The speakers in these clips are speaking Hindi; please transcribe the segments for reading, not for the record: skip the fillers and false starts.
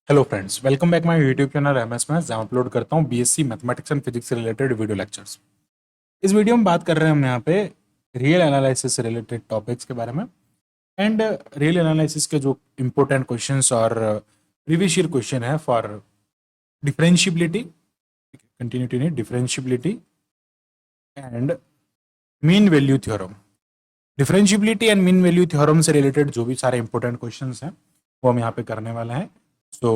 Hello friends, welcome back my YouTube channel MS maths, जहां अपलोड करता हूं बीएससी मैथमेटिक्स एंड फिजिक्स से रिलेटेड वीडियो लेक्चर्स। इस वीडियो में बात कर रहे हैं हम यहाँ पे रियल एनालिसिस से रिलेटेड टॉपिक्स के बारे में। एंड रियल एनालिसिस के जो इंपॉर्टेंट क्वेश्चंस और प्रीवियस ईयर क्वेश्चन है फॉर डिफरेंशियबिलिटी, कंटिन्यूटी नहीं, differentiability and mean value theorem. Differentiability and mean value theorem से रिलेटेड जो भी सारे इंपॉर्टेंट क्वेश्चंस हैं वो हम यहाँ पे करने वाले हैं। तो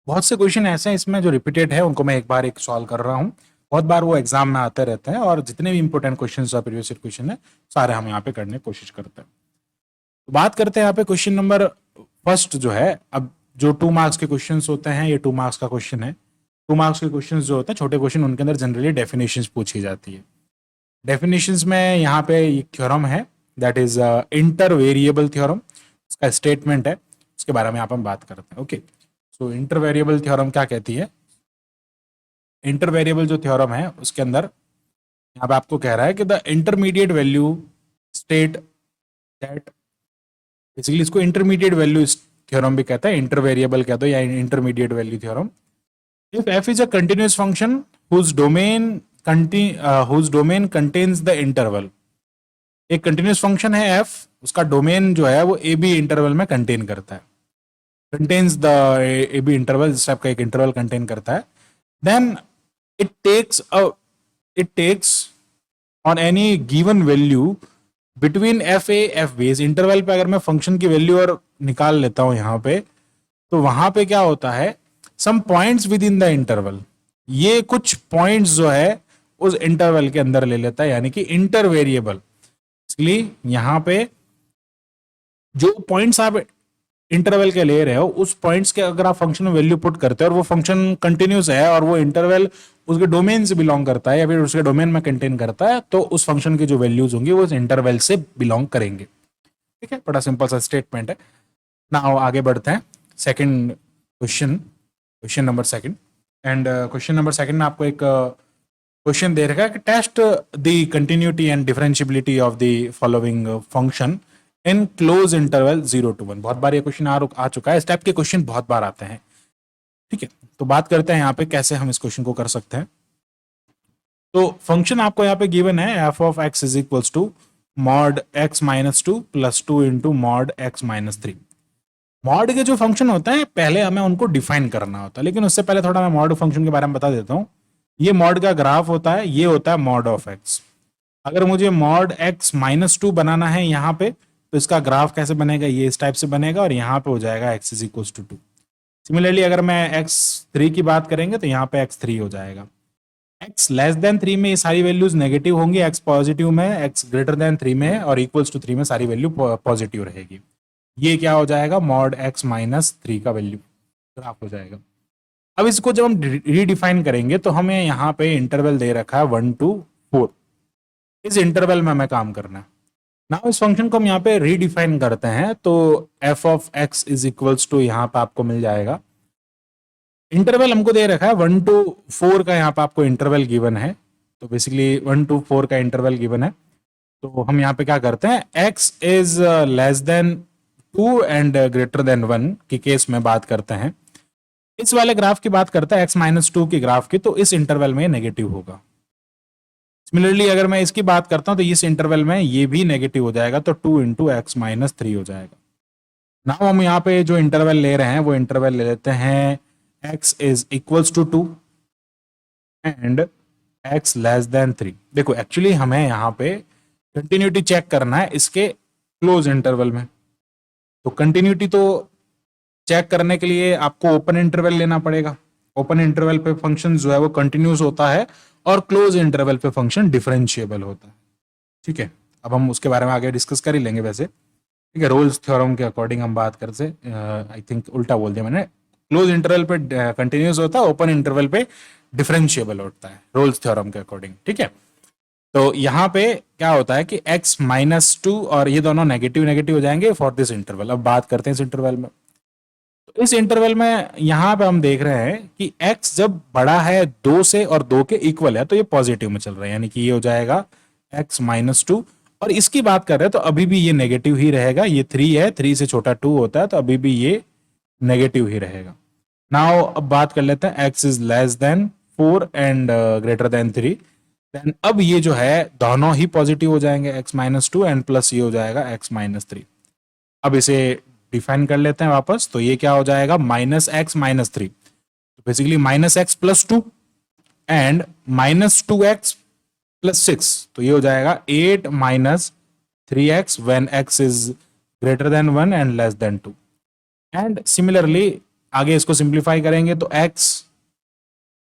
बहुत से क्वेश्चन ऐसे हैं इसमें जो रिपीटेड है, उनको मैं एक सॉल्व कर रहा हूँ। बहुत बार वो एग्जाम में आते रहते हैं और जितने भी इंपॉर्टेंट क्वेश्चन और प्रीवियस क्वेश्चन है सारे हम यहाँ पे करने की कोशिश करते हैं। तो बात करते हैं यहाँ पे क्वेश्चन नंबर फर्स्ट जो है। अब जो 2 मार्क्स के क्वेश्चन होते हैं, ये 2 मार्क्स का क्वेश्चन है। 2 मार्क्स के क्वेश्चन जो होते हैं छोटे क्वेश्चन, उनके अंदर जनरली डेफिनेशंस पूछी जाती है। डेफिनेशंस में यहाँ पे एक थ्योरम है, that is inter variable theorem. उसका स्टेटमेंट है, उसके बारे में यहाँ पे हम बात करते हैं। ओके, सो इंटर वेरिएबल थ्योरम क्या कहती है? इंटर वेरिएबल जो थ्योरम है उसके अंदर यहाँ पे आपको कह रहा है कि the intermediate value state that, basically इसको इंटरमीडिएट वैल्यू थ्योरम भी कहता है, इंटर वेरिएबल कहते हो या intermediate value theorem. If f is a continuous function whose domain contains the interval, एक कंटिन्यूस फंक्शन है f, उसका डोमेन जो है वो ए बी इंटरवल में कंटेन करता है, contains the a b interval, जिस टाइप का एक इंटरवल कंटेन करता है, then it takes on any given value between f a f b। इस इंटरवल पे अगर मैं फंक्शन की वैल्यू और निकाल लेता हूं यहाँ पे, तो वहां पे क्या होता है, some points within the interval, ये कुछ पॉइंट्स जो है उस इंटरवल के अंदर ले लेता है, यानी कि इंटर वेरिएबल। इसलिए यहां पे जो पॉइंट्स आप इंटरवल के ले रहे हो, उस पॉइंट्स के अगर आप फंक्शन में वैल्यू पुट करते हो और वो फंक्शन कंटिन्यूस है और वो इंटरवल उसके डोमेन से बिलोंग करता है या फिर उसके डोमेन में कंटेन करता है, तो उस फंक्शन की जो वैल्यूज होंगी वो उस इंटरवल से बिलोंग करेंगे। ठीक है, बड़ा सिंपल सा स्टेटमेंट है ना। आगे बढ़ते हैं second question, question number second. And question number second में आपको एक क्वेश्चन दे रखा है कि test the continuity and differentiability of the following function in close interval 0 to 1। बहुत बार ये क्वेश्चन आ चुका है, इस टाइप के क्वेश्चन बहुत बार आते हैं। ठीक है, तो बात करते हैं यहाँ पे कैसे हम इस क्वेश्चन को कर सकते हैं। तो फंक्शन आपको यहाँ पे गिवन है f of x is equals to mod x minus 2 plus 2 into mod x minus 3। Mod के जो फंक्शन होते हैं पहले हमें उनको डिफाइन करना होता है, लेकिन उससे पहले थोड़ा मैं मॉड फंक्शन के बारे में बता देता हूँ। ये मॉड का ग्राफ होता है, ये होता है मॉड ऑफ x। अगर मुझे मॉड x माइनस 2 बनाना है यहाँ पे, तो इसका ग्राफ कैसे बनेगा, ये इस टाइप से बनेगा और यहाँ पे हो जाएगा x is equal to 2। Similarly अगर मैं x3 की बात करेंगे तो यहाँ पे x3 हो जाएगा। x लेस देन 3 में ये सारी वैल्यूज नेगेटिव होंगी, x पॉजिटिव में, x ग्रेटर देन 3 में और इक्वल्स टू 3 में सारी वैल्यू पॉजिटिव रहेगी। ये क्या हो जाएगा, मॉड x माइनस 3 का वैल्यू ग्राफ हो जाएगा। अब इसको जब हम रीडिफाइन करेंगे तो हमें यहाँ पे इंटरवल दे रखा है 1 to 4। इस इंटरवल में हमें काम करना है ना। इस फंक्शन को हम यहाँ पे रीडिफाइन करते हैं तो f of x is equals to यहाँ पे आपको मिल जाएगा, इंटरवल हमको दे रखा है 1 to 4 का, यहाँ पे आपको इंटरवल गिवन है। तो बेसिकली 1 to 4 का इंटरवल गिवन है, तो हम यहाँ पे क्या करते हैं, x is less then 2 and greater then 1 की केस में बात करते हैं। इस वाले ग्राफ की बात करता है x माइनस 2 की ग्राफ की, तो इस इंटरवल में नेगेटिव होगा। सिमिलरली अगर मैं इसकी बात करता हूं तो इस इंटरवल में ये भी नेगेटिव हो जाएगा, तो 2 इंटू एक्स माइनस 3 हो जाएगा। नाउ हम यहाँ पे जो इंटरवल ले रहे हैं वो इंटरवल ले लेते हैं x is equals to 2 and x less than 3। देखो एक्चुअली हमें यहाँ पे कंटिन्यूटी चेक करना है इसके क्लोज इंटरवल में। तो कंटिन्यूटी तो चेक करने के लिए आपको ओपन इंटरवल लेना पड़ेगा। ओपन इंटरवल पे फंक्शन जो है वो कंटिन्यूस होता है और क्लोज इंटरवल पे फंक्शन डिफरेंशिएबल होता है। ठीक है, अब हम उसके बारे में आगे डिस्कस कर ही लेंगे वैसे। ठीक है, रोल्स थ्योरम के अकॉर्डिंग हम बात करते, आई थिंक उल्टा बोल दिया मैंने, क्लोज इंटरवल पे कंटिन्यूस होता है, ओपन इंटरवल पे डिफरेंशिएबल होता है रोल्स थ्योरम के अकॉर्डिंग। ठीक है, तो यहाँ पे क्या होता है कि x माइनस 2 और ये दोनों नेगेटिव नेगेटिव हो जाएंगे फॉर दिस इंटरवल। अब बात करते हैं इस इंटरवल में। तो इस इंटरवल में यहाँ पे हम देख रहे हैं कि x जब बड़ा है 2 से और 2 के इक्वल है तो ये पॉजिटिव में चल रहा है, यानी कि ये हो जाएगा x माइनस 2। और इसकी बात कर रहे हैं तो अभी भी ये नेगेटिव ही रहेगा, ये 3 है, 3 से छोटा 2 होता है तो अभी भी ये नेगेटिव ही रहेगा। नाउ अब बात कर लेते हैं x is less than 4 and greater than 3। Then अब ये जो है दोनों ही पॉजिटिव हो जाएंगे, x minus two and plus ये हो जाएगा x माइनस 3। अब इसे डिफाइन कर लेते हैं वापस, तो ये क्या हो जाएगा माइनस एक्स माइनस 3, तो basically minus x plus 2 and minus 2x plus 6, तो ये हो जाएगा 8 minus 3x when x is greater then 1 and less than 2। And similarly आगे इसको सिंप्लीफाई करेंगे तो x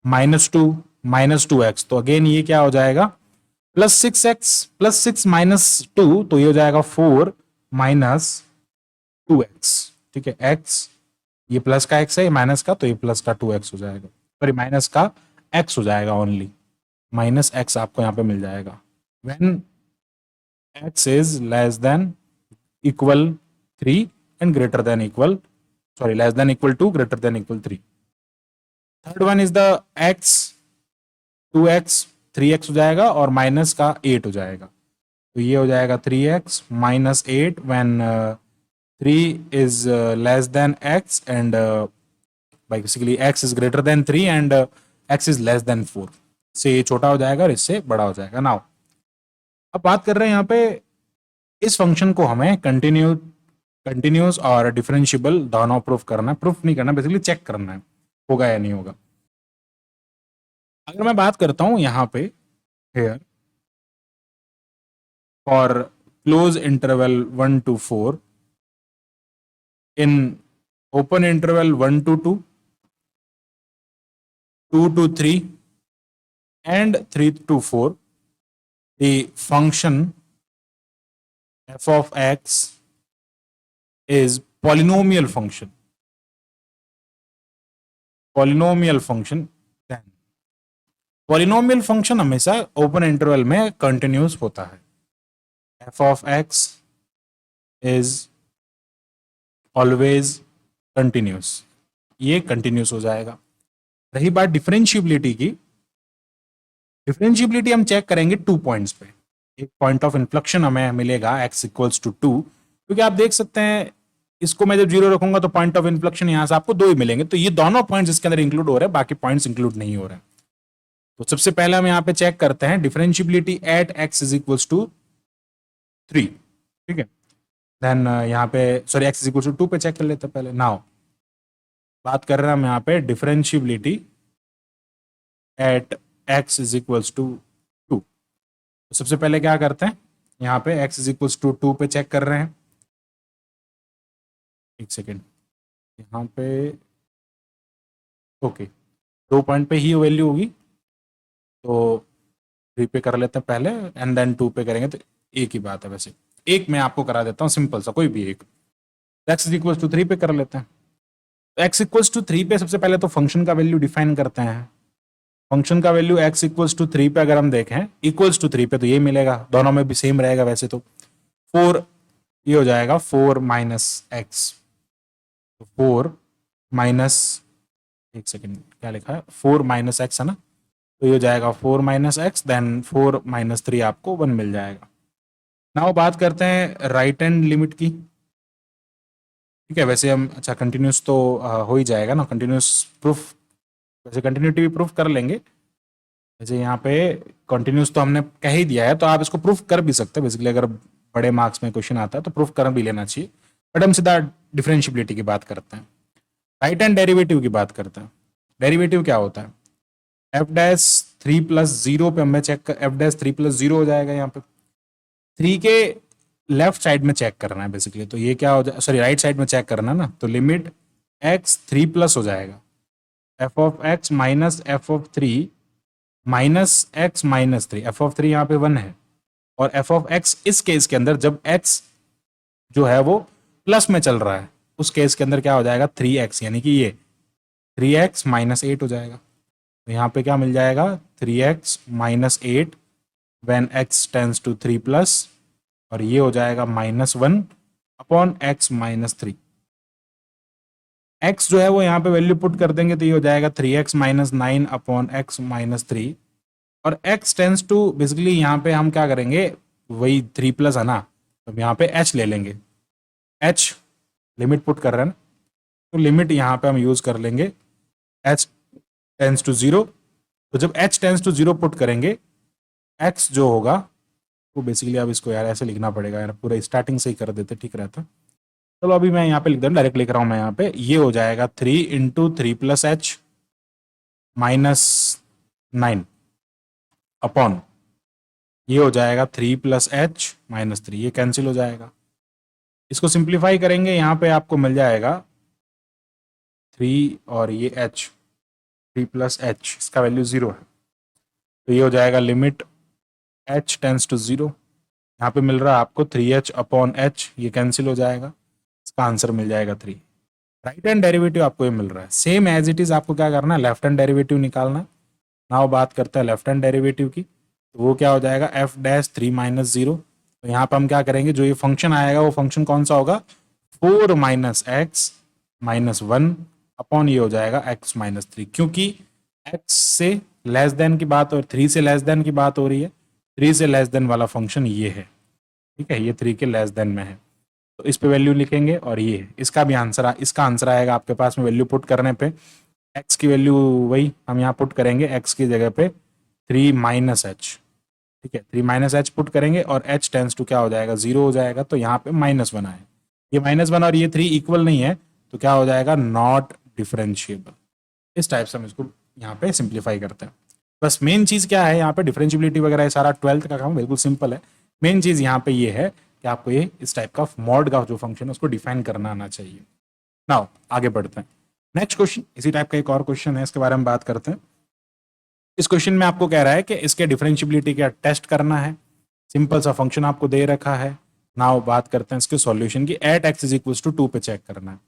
माइनस टू एक्स, तो अगेन ये क्या हो जाएगा प्लस 6x प्लस 6 माइनस 2, तो ये हो जाएगा 4 माइनस 2x। ठीक है, x ये प्लस का x है, ये माइनस का, तो ये प्लस का 2x हो जाएगा, सॉरी माइनस का x हो जाएगा, ओनली माइनस x आपको यहाँ पे मिल जाएगा when x is less than equal 3 and greater than equal, sorry less than equal 2 greater than equal 3। Third one is the x 2x 3x हो जाएगा और माइनस का 8 हो जाएगा, तो ये हो जाएगा 3x minus 8 when 3 is less than x and basically x is greater than 3 and x is less than 4, से ये छोटा हो जाएगा और इससे बड़ा हो जाएगा। नाउ अब बात कर रहे हैं यहाँ पे इस फंक्शन को हमें कंटिन्यूस और डिफरेंशियबल दोनों प्रूफ करना है, प्रूफ नहीं करना, बेसिकली चेक करना है होगा या नहीं होगा। अगर मैं बात करता हूं यहाँ पे here for close interval 1 to 4 in open interval 1 to 2, 2 to 3 and 3 to 4, the function f of x is polynomial function then polynomial function हमेशा ओपन इंटरवल में कंटिन्यूस होता है। f of x is always continuous, ये कंटिन्यूस हो जाएगा। रही बात डिफरेंशिएबिलिटी की, डिफरेंशिएबिलिटी हम चेक करेंगे 2 पॉइंट्स पे। एक पॉइंट ऑफ इन्फ्लेक्शन हमें मिलेगा x इक्वल्स टू 2, क्योंकि आप देख सकते हैं इसको मैं जब 0 रखूंगा तो पॉइंट ऑफ इन्फ्लेक्शन यहां से आपको 2 ही मिलेंगे, तो ये दोनों पॉइंट्स इसके अंदर इंक्लूड हो रहे हैं, बाकी पॉइंट्स इंक्लूड नहीं हो रहे हैं। तो सबसे पहले हम यहाँ पे चेक करते हैं differentiability at x is equals to 3। ठीक है, देन यहाँ पे sorry x is equal to 2 पे चेक कर लेते हैं पहले। नाउ बात कर रहे हैं हम यहाँ पे differentiability at x is equals to 2। तो सबसे पहले क्या करते हैं, यहाँ पे x इज इक्वल्स टू 2 पे चेक कर रहे हैं। एक सेकेंड, यहाँ पे ओके 2 पॉइंट पे ही वैल्यू होगी, तो 3 पे कर लेते हैं पहले एंड देन 2 पे करेंगे, तो एक ही बात है। वैसे एक मैं आपको करा देता हूँ सिंपल सा, कोई भी एक। x इज इक्वल्स टू 3 पे कर लेते हैं। तो x इक्वल्स टू 3 पे सबसे पहले तो फंक्शन का वैल्यू डिफाइन करते हैं। फंक्शन का वैल्यू x इक्वल्स टू 3 पे अगर हम देखें इक्वल्स टू 3 पे, तो ये मिलेगा, दोनों में भी सेम रहेगा वैसे तो। 4 ये हो जाएगा 4 माइनस एक्स, 4 माइनस, एक सेकेंड क्या लिखा है, 4 माइनस एक्स है ना, तो ये हो जाएगा 4 माइनस एक्स, देन 4 माइनस 3 आपको 1 मिल जाएगा। नाउ बात करते हैं राइट हैंड लिमिट की। ठीक है, वैसे हम अच्छा कंटिन्यूस तो हो ही जाएगा ना, कंटिन्यूस प्रूफ, वैसे कंटिन्यूटी भी प्रूफ कर लेंगे। वैसे यहाँ पे कंटिन्यूस तो हमने कह ही दिया है, तो आप इसको प्रूफ कर भी सकते हैं बेसिकली, अगर बड़े मार्क्स में क्वेश्चन आता है तो प्रूफ कर भी लेना चाहिए। बट हम सीधा डिफरेंशिएबिलिटी की बात करते हैं, राइट हैंड डेरिवेटिव की बात करते हैं। डेरिवेटिव क्या होता है, एफ डैश 3 प्लस 0 पे हमें चेक कर, एफ डैश 3 प्लस 0 हो जाएगा, यहाँ पे 3 के लेफ्ट साइड में चेक करना है बेसिकली, तो ये क्या हो जाए, सॉरी राइट साइड में चेक करना है ना, तो लिमिट x 3 प्लस हो जाएगा f of x minus F of 3 minus x minus 3, F of 3 यहाँ पे 1 है, और एफ ऑफ x इस केस के अंदर जब x जो है वो प्लस में चल रहा है, उस केस के अंदर क्या हो जाएगा 3x, यानी कि ये 3x माइनस 8 हो जाएगा। तो यहाँ पे क्या मिल जाएगा 3x minus 8 when x tends to 3 plus, और ये हो जाएगा -1 अपॉन x माइनस 3। x जो है वो यहाँ पे वैल्यू पुट कर देंगे, तो ये हो जाएगा 3x minus 9 upon x minus 3, और x टेंड्स टू बेसिकली यहाँ पे हम क्या करेंगे, वही 3 प्लस है ना, तो यहाँ पे h ले लेंगे, h लिमिट पुट कर रहे हैं ना, तो लिमिट यहाँ पे हम यूज कर लेंगे h टेंस टू 0। तो जब h टेंस टू 0 पुट करेंगे, x जो होगा वो बेसिकली, अब इसको यार ऐसे लिखना पड़ेगा यार, पूरा स्टार्टिंग से ही कर देते ठीक रहता। चलो अभी मैं यहाँ पे लिख दूँ, डायरेक्ट लिख रहा हूँ मैं यहाँ पे, ये हो जाएगा 3 into 3 plus h minus 9 upon, ये हो जाएगा 3 प्लस एच माइनस 3, ये कैंसिल हो जाएगा। इसको सिंप्लीफाई करेंगे, यहाँ पे आपको मिल जाएगा 3 और ये h, 3 प्लस एच, इसका वैल्यू 0 है, तो ये हो जाएगा लिमिट h टेंस टू 0। यहाँ पे मिल रहा है आपको 3h अपॉन h, ये कैंसिल हो जाएगा, इसका आंसर मिल जाएगा 3। राइट हैंड डेरिवेटिव आपको ये मिल रहा है, सेम एज इट इज आपको क्या करना है, लेफ्ट हैंड डेरिवेटिव निकालना है। नाउ बात करते हैं लेफ्ट हैंड डेरिवेटिव की, तो वो क्या हो जाएगा f डैश 3 माइनस 0। तो यहाँ पे हम क्या करेंगे, जो ये फंक्शन आएगा वो फंक्शन कौन सा होगा, 4 माइनस एक्स माइनस 1 अपॉन, ये हो जाएगा x माइनस 3, क्योंकि x से लेस देन की बात और 3 से लेस देन की बात हो रही है, 3 से लेस देन वाला फंक्शन ये है, ठीक है, ये 3 के लेस देन में है, तो इस पे वैल्यू लिखेंगे और ये इसका भी आंसर, इसका आंसर आएगा आपके पास में वैल्यू पुट करने पे, x की वैल्यू वही हम यहाँ पुट करेंगे, x की जगह पे 3 माइनस एच, ठीक है, 3 माइनस एच पुट करेंगे और h टेंस टू क्या हो जाएगा, 0 हो जाएगा, तो यहाँ पे -1 आए, ये -1 और ये 3 इक्वल नहीं है, तो क्या हो जाएगा, नॉट डिफरेंशिएबल। इस टाइप से हम इसको यहाँ पे सिंप्लीफाई करते हैं। बस मेन चीज क्या है यहाँ पे, डिफरेंशिएबिलिटी वगैरह ये सारा 12th का काम बिल्कुल सिंपल है। मेन चीज यहाँ पे ये है कि आपको ये इस टाइप का मॉड का जो फंक्शन है उसको डिफाइन करना आना चाहिए। नाउ आगे बढ़ते हैं, नेक्स्ट क्वेश्चन, इसी टाइप का एक और क्वेश्चन है, इसके बारे में बात करते हैं। इस क्वेश्चन में आपको कह रहा है कि इसके डिफरेंशिएबिलिटी का टेस्ट करना है, सिंपल सा फंक्शन आपको दे रखा है। नाउ बात करते हैं इसके सॉल्यूशन की, at x is equal to 2 पे चेक करना है।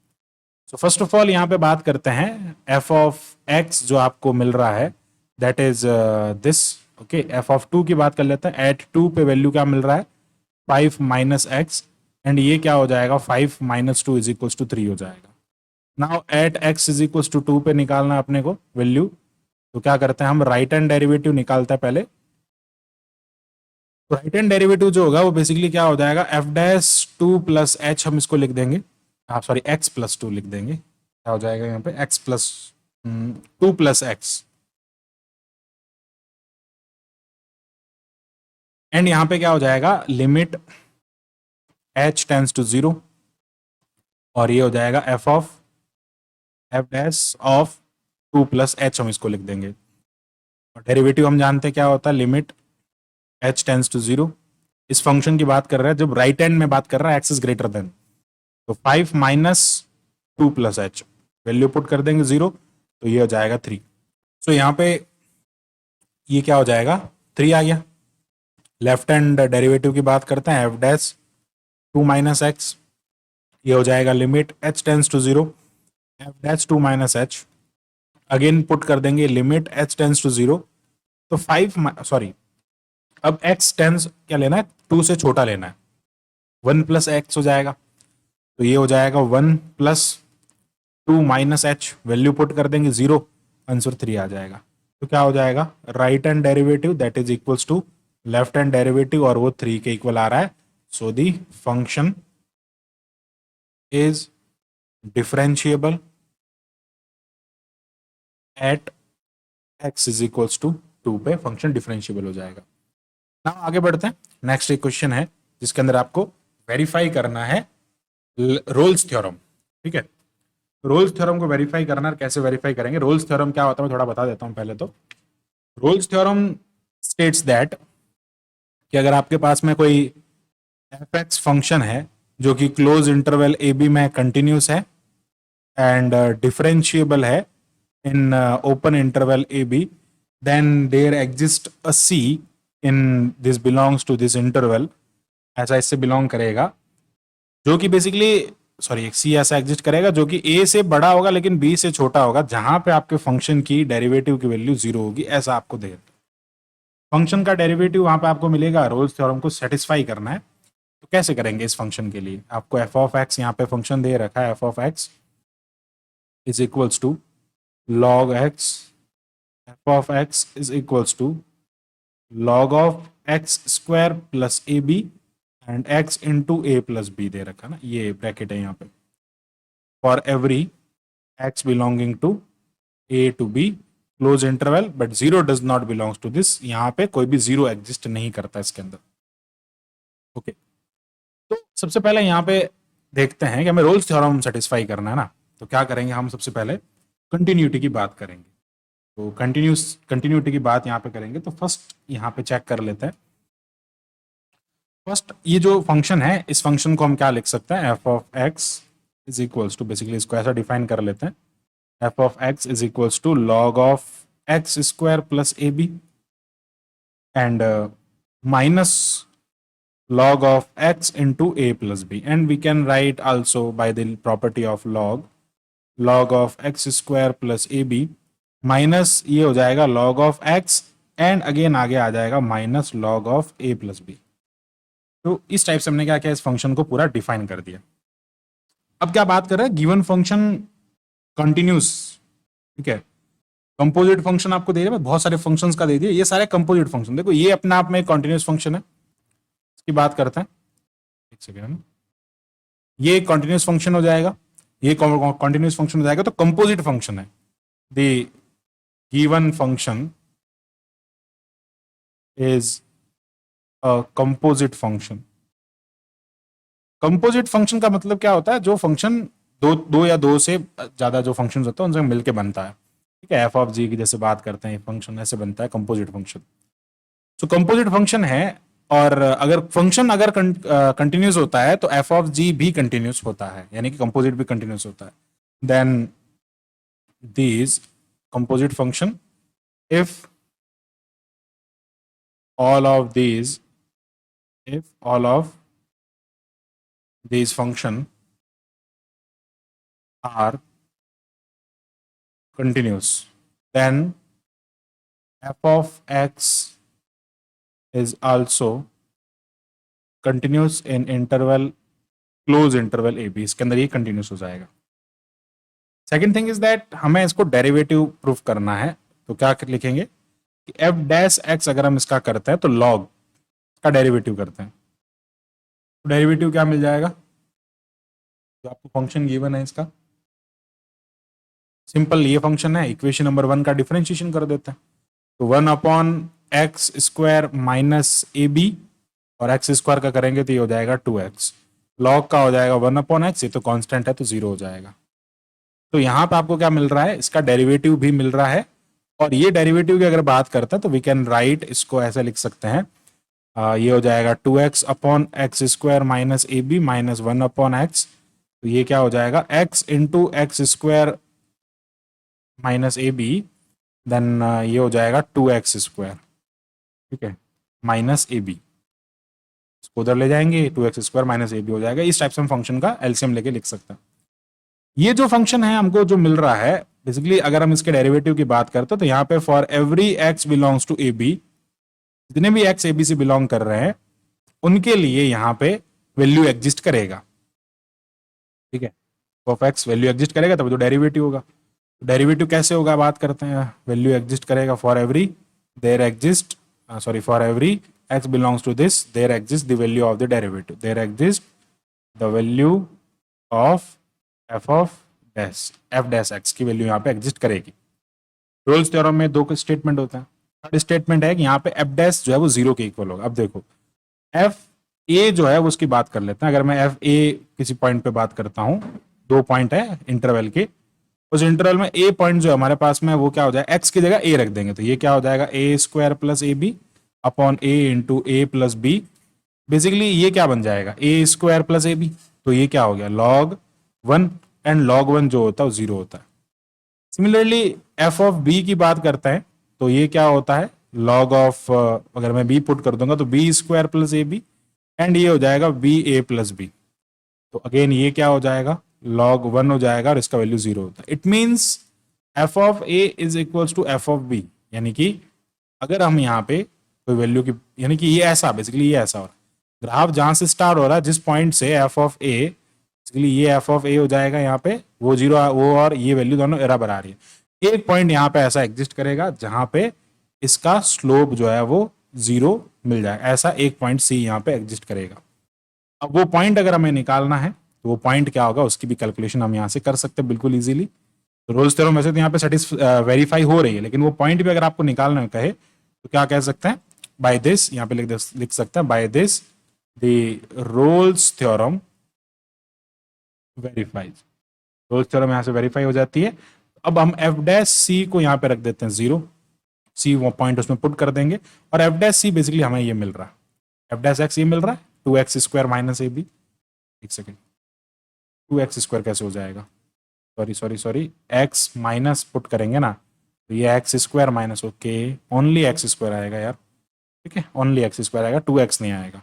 सो फर्स्ट ऑफ ऑल यहाँ पे बात करते हैं एफ ऑफ एक्स जो आपको मिल रहा है, that is this, okay, F of 2 की बात कर लेते हैं। एट 2 पे वैल्यू क्या मिल रहा है, 5 माइनस एक्स, एंड ये क्या हो जाएगा, 5 माइनस 2 इज इक्वल टू 3 हो जाएगा। Now at x is equal to 2 पे निकालना है अपने को वैल्यू, तो क्या करते हैं हम, राइट हैंड डेरिवेटिव निकालते हैं पहले। तो राइट हैंड डेरिवेटिव जो होगा वो बेसिकली क्या हो जाएगा, एफ डैश 2 प्लस एच, हम इसको लिख देंगे, आप सॉरी एक्स प्लस 2 लिख देंगे, क्या हो जाएगा यहाँ पे, x plus 2 plus x, and यहाँ पे क्या हो जाएगा, लिमिट h टेंस टू 0, और ये हो जाएगा f dash of 2 plus H, हम इसको लिख देंगे। और डेरिवेटिव हम जानते हैं क्या होता है, लिमिट h टेंस टू 0। इस फंक्शन की बात कर रहे हैं जब राइट हैंड में बात कर रहा है, एक्स इज ग्रेटर देन, तो 5 minus 2 plus H, value put कर देंगे 0, तो ये हो जाएगा 3। सो यहाँ पे ये क्या हो जाएगा, 3 आ गया। लेफ्ट हैंड डेरिवेटिव की बात करते हैं, एफ डैश 2 माइनस एक्स, ये हो जाएगा limit h tends to 0, f dash 2 minus h, again put कर देंगे लिमिट h टेंस टू 0, तो 5 सॉरी, अब x टेंस क्या लेना है, 2 से छोटा लेना है, 1 प्लस एक्स हो जाएगा, तो ये हो जाएगा 1 plus 2 minus H, value put कर देंगे 0, आंसर 3 आ जाएगा। तो क्या हो जाएगा, right hand derivative that is equals to left hand derivative, और वो 3 के इक्वल आ रहा है, so the function is differentiable at x is equals to 2 पे फंक्शन डिफरेंशिएबल हो जाएगा। ना आगे बढ़ते हैं, नेक्स्ट एक क्वेश्चन है जिसके अंदर आपको वेरीफाई करना है रोल्स थ्योरम, ठीक है। रोल्स थ्योरम को वेरीफाई करना है, कैसे वेरीफाई करेंगे, रोल्स थ्योरम क्या होता है मैं थोड़ा बता देता हूं पहले। तो रोल्स थ्योरम स्टेट्स दैट कि अगर आपके पास में कोई एफ एक्स फंक्शन है जो कि क्लोज इंटरवल ए बी में कंटिन्यूस है एंड डिफरेंशिएबल है in open interval AB, then there exists a C in this belongs to this interval, ऐसा इससे बिलोंग करेगा, जो कि बेसिकली सॉरी एक C ऐसा एग्जिस्ट करेगा जो कि A से बड़ा होगा लेकिन B से छोटा होगा, जहां पे आपके फंक्शन की डेरिवेटिव की वैल्यू 0 होगी, ऐसा आपको दे फंक्शन का डेरिवेटिव वहां पे आपको मिलेगा। रोल्स थ्योरम को सेटिस्फाई करना है, तो कैसे करेंगे इस फंक्शन के लिए, आपको एफ ऑफ एक्स यहाँ पे फंक्शन दे रखा है, f of x is equals to log x, f of x is equals to log of x square plus ab and x into a plus b दे रखा ना, ये ब्रैकेट है यहाँ पे, for every x belonging to a to b close interval but zero does not belongs to this, यहाँ पे कोई भी जीरो एग्जिस्ट नहीं करता इसके अंदर। ओके तो सबसे पहले यहाँ पे देखते हैं कि हमें रोल्स थ्योरम सेटिस्फाई करना है ना, तो क्या करेंगे हम सबसे पहले कंटिन्यूटी की बात करेंगे। तो कंटिन्यूटी की बात यहाँ पे करेंगे तो फर्स्ट यहाँ पे चेक कर लेते हैं। फर्स्ट ये जो फंक्शन है इस फंक्शन को हम क्या लिख सकते हैं, f of x is equals to, basically इसको ऐसा डिफाइन कर लेते हैं, f of x is equals to log of x square plus a b and minus log of x into a plus b, and we can write also by the property of log of x square plus ab minus ये हो जाएगा log of x and again आगे आ जाएगा minus log of a plus b। तो इस टाइप से हमने क्या किया, इस फंक्शन को पूरा डिफाइन कर दिया। अब क्या बात कर रहे हैं, गिवन फंक्शन कंटिन्यूस, ठीक है, कंपोजिट फंक्शन आपको दे रहे हैं, बहुत सारे फंक्शंस का दे दिए, ये सारे कंपोजिट फंक्शन, देखो ये अपने आप में कंटिन्यूस फंक्शन है, की बात करते हैं, एक सेकेंड, ये कंटिन्यूस फंक्शन हो जाएगा, ये कंटिन्यूस फंक्शन हो जाएगा, तो कंपोजिट फंक्शन है, the given function is a composite function. Composite function का मतलब क्या होता है, जो फंक्शन दो या दो से ज्यादा जो फंक्शंस होते हैं उनसे मिलके बनता है, ठीक है, एफ ऑफ जी की जैसे बात करते हैं, फंक्शन ऐसे बनता है कंपोजिट फंक्शन। तो कंपोजिट फंक्शन है, और अगर फंक्शन अगर कंटिन्यूस होता है तो एफ ऑफ जी भी कंटिन्यूस होता है, यानी कि कंपोजिट भी कंटिन्यूस होता है। Then these composite function, if all of these function are continuous, then f of x is also continuous in interval, close interval a b, इसके अंदर ये continuous हो जाएगा। सेकेंड थिंग इज दैट हमें इसको डेरिवेटिव प्रूफ करना है, तो क्या लिखेंगे कि एफ डैश एक्स अगर हम इसका करते हैं तो लॉग का डेरिवेटिव करते हैं, तो डेरिवेटिव क्या मिल जाएगा, जो आपको फंक्शन गिवन है इसका, सिंपल ये फंक्शन है, इक्वेशन नंबर 1 का डिफरेंशिएशन कर देते हैं, तो 1 upon x square minus a b, और एक्स स्क्वायर का करेंगे तो ये हो जाएगा 2x, लॉग का हो जाएगा 1 अपॉन एक्स, ये तो कांस्टेंट है तो 0 हो जाएगा। तो यहाँ पे आपको क्या मिल रहा है, इसका डेरिवेटिव भी मिल रहा है, और ये डेरिवेटिव की अगर बात करते हैं तो वी कैन राइट, इसको ऐसे लिख सकते हैं, ये हो जाएगा 2x upon x square minus a b minus 1 upon x, तो ये क्या हो जाएगा x into x square minus a b, then ये हो जाएगा 2x स्क्वायर, ठीक है, माइनस ए बी, इसको उधर ले जाएंगे 2x square minus a B हो जाएगा। इस टाइप से हम फंक्शन का एलसीएम लेके लिख सकते हैं। ये जो फंक्शन है हमको जो मिल रहा है, बेसिकली अगर हम इसके डेरिवेटिव की बात करते हैं तो यहाँ पे for every x belongs to a b, जितने भी x ए बी से बिलोंग कर रहे हैं उनके लिए यहाँ पे वैल्यू एग्जिस्ट करेगा, ठीक है, ऑफ x वैल्यू एग्जिस्ट करेगा तब तो डेरिवेटिव होगा। डेरिवेटिव कैसे होगा बात करते हैं, वैल्यू एग्जिस्ट करेगा for every there exist, sorry for every x belongs to this there exist the value of the derivative, there exist the value of f of dash, f dash x की वैल्यू यहाँ पे एग्जिस्ट करेगी। रोल्स थ्योरम में दो स्टेटमेंट होता है, थर्ड स्टेटमेंट है कि यहाँ पे एफ डैश जो है वो 0 के इक्वल होगा। अब देखो एफ ए जो है वो उसकी बात कर लेते हैं, अगर मैं एफ ए किसी पॉइंट पे बात करता हूँ, 2 पॉइंट है इंटरवल के, उस इंटरवल में ए पॉइंट जो हमारे पास में वो क्या हो जाएगा, एक्स की जगह ए रख देंगे, तो ये क्या हो जाएगा a square plus a b upon a into a plus b, basically ये क्या बन जाएगा a square plus a b, तो ये क्या हो गया log 1, एंड log 1 जो होता है वो 0 होता है। सिमिलरली एफ ऑफ बी की बात करते हैं तो ये क्या होता है log ऑफ, अगर मैं बी पुट कर दूंगा तो b square plus a b, and ये हो जाएगा बी ए प्लस बी, तो अगेन ये क्या हो जाएगा log 1 हो जाएगा और इसका वैल्यू 0 होता है। It means f of a is equals to f of b, यानी कि अगर हम यहाँ पे कोई वैल्यू की, यानी कि ये ऐसा बेसिकली ये ऐसा हो रहा है, ग्राफ जहां से स्टार्ट हो रहा है जिस पॉइंट से एफ ऑफ ए, बेसिकली ये एफ ऑफ ए हो जाएगा यहाँ पे वो 0, वो और ये वैल्यू दोनों बराबर आ रही है। एक पॉइंट यहाँ पे ऐसा एग्जिस्ट करेगा जहां पे इसका स्लोप जो है वो 0 मिल जाएगा, ऐसा एक पॉइंट सी यहाँ पे एग्जिस्ट करेगा। अब वो पॉइंट अगर हमें निकालना है तो वो पॉइंट क्या होगा उसकी भी कैलकुलेशन हम यहाँ से कर सकते हैं बिल्कुल इजीली। तो रोल्स थ्योरम वैसे तो यहाँ पे वेरीफाई हो रही है, लेकिन वो पॉइंट भी अगर आपको निकालना कहे तो क्या कह सकते हैं, बाय दिस, यहाँ पे लिख सकते हैं by this the Rolle's theorem verifies. Rolle's theorem यहाँ से वेरीफाई हो जाती है। अब हम एफ डैश सी को यहाँ पे रख देते हैं 0, सी वो पॉइंट उसमें पुट कर देंगे, और एफ डैश सी बेसिकली हमें ये मिल रहा है, एफ डैश एक्स ये मिल रहा है 2x² माइनस ए बी। एक सेकेंड, 2x² कैसे हो जाएगा, सॉरी एक्स माइनस पुट करेंगे ना, तो ये x² minus, okay only x² आएगा यार, ठीक है ओनली x² आएगा, 2x नहीं आएगा।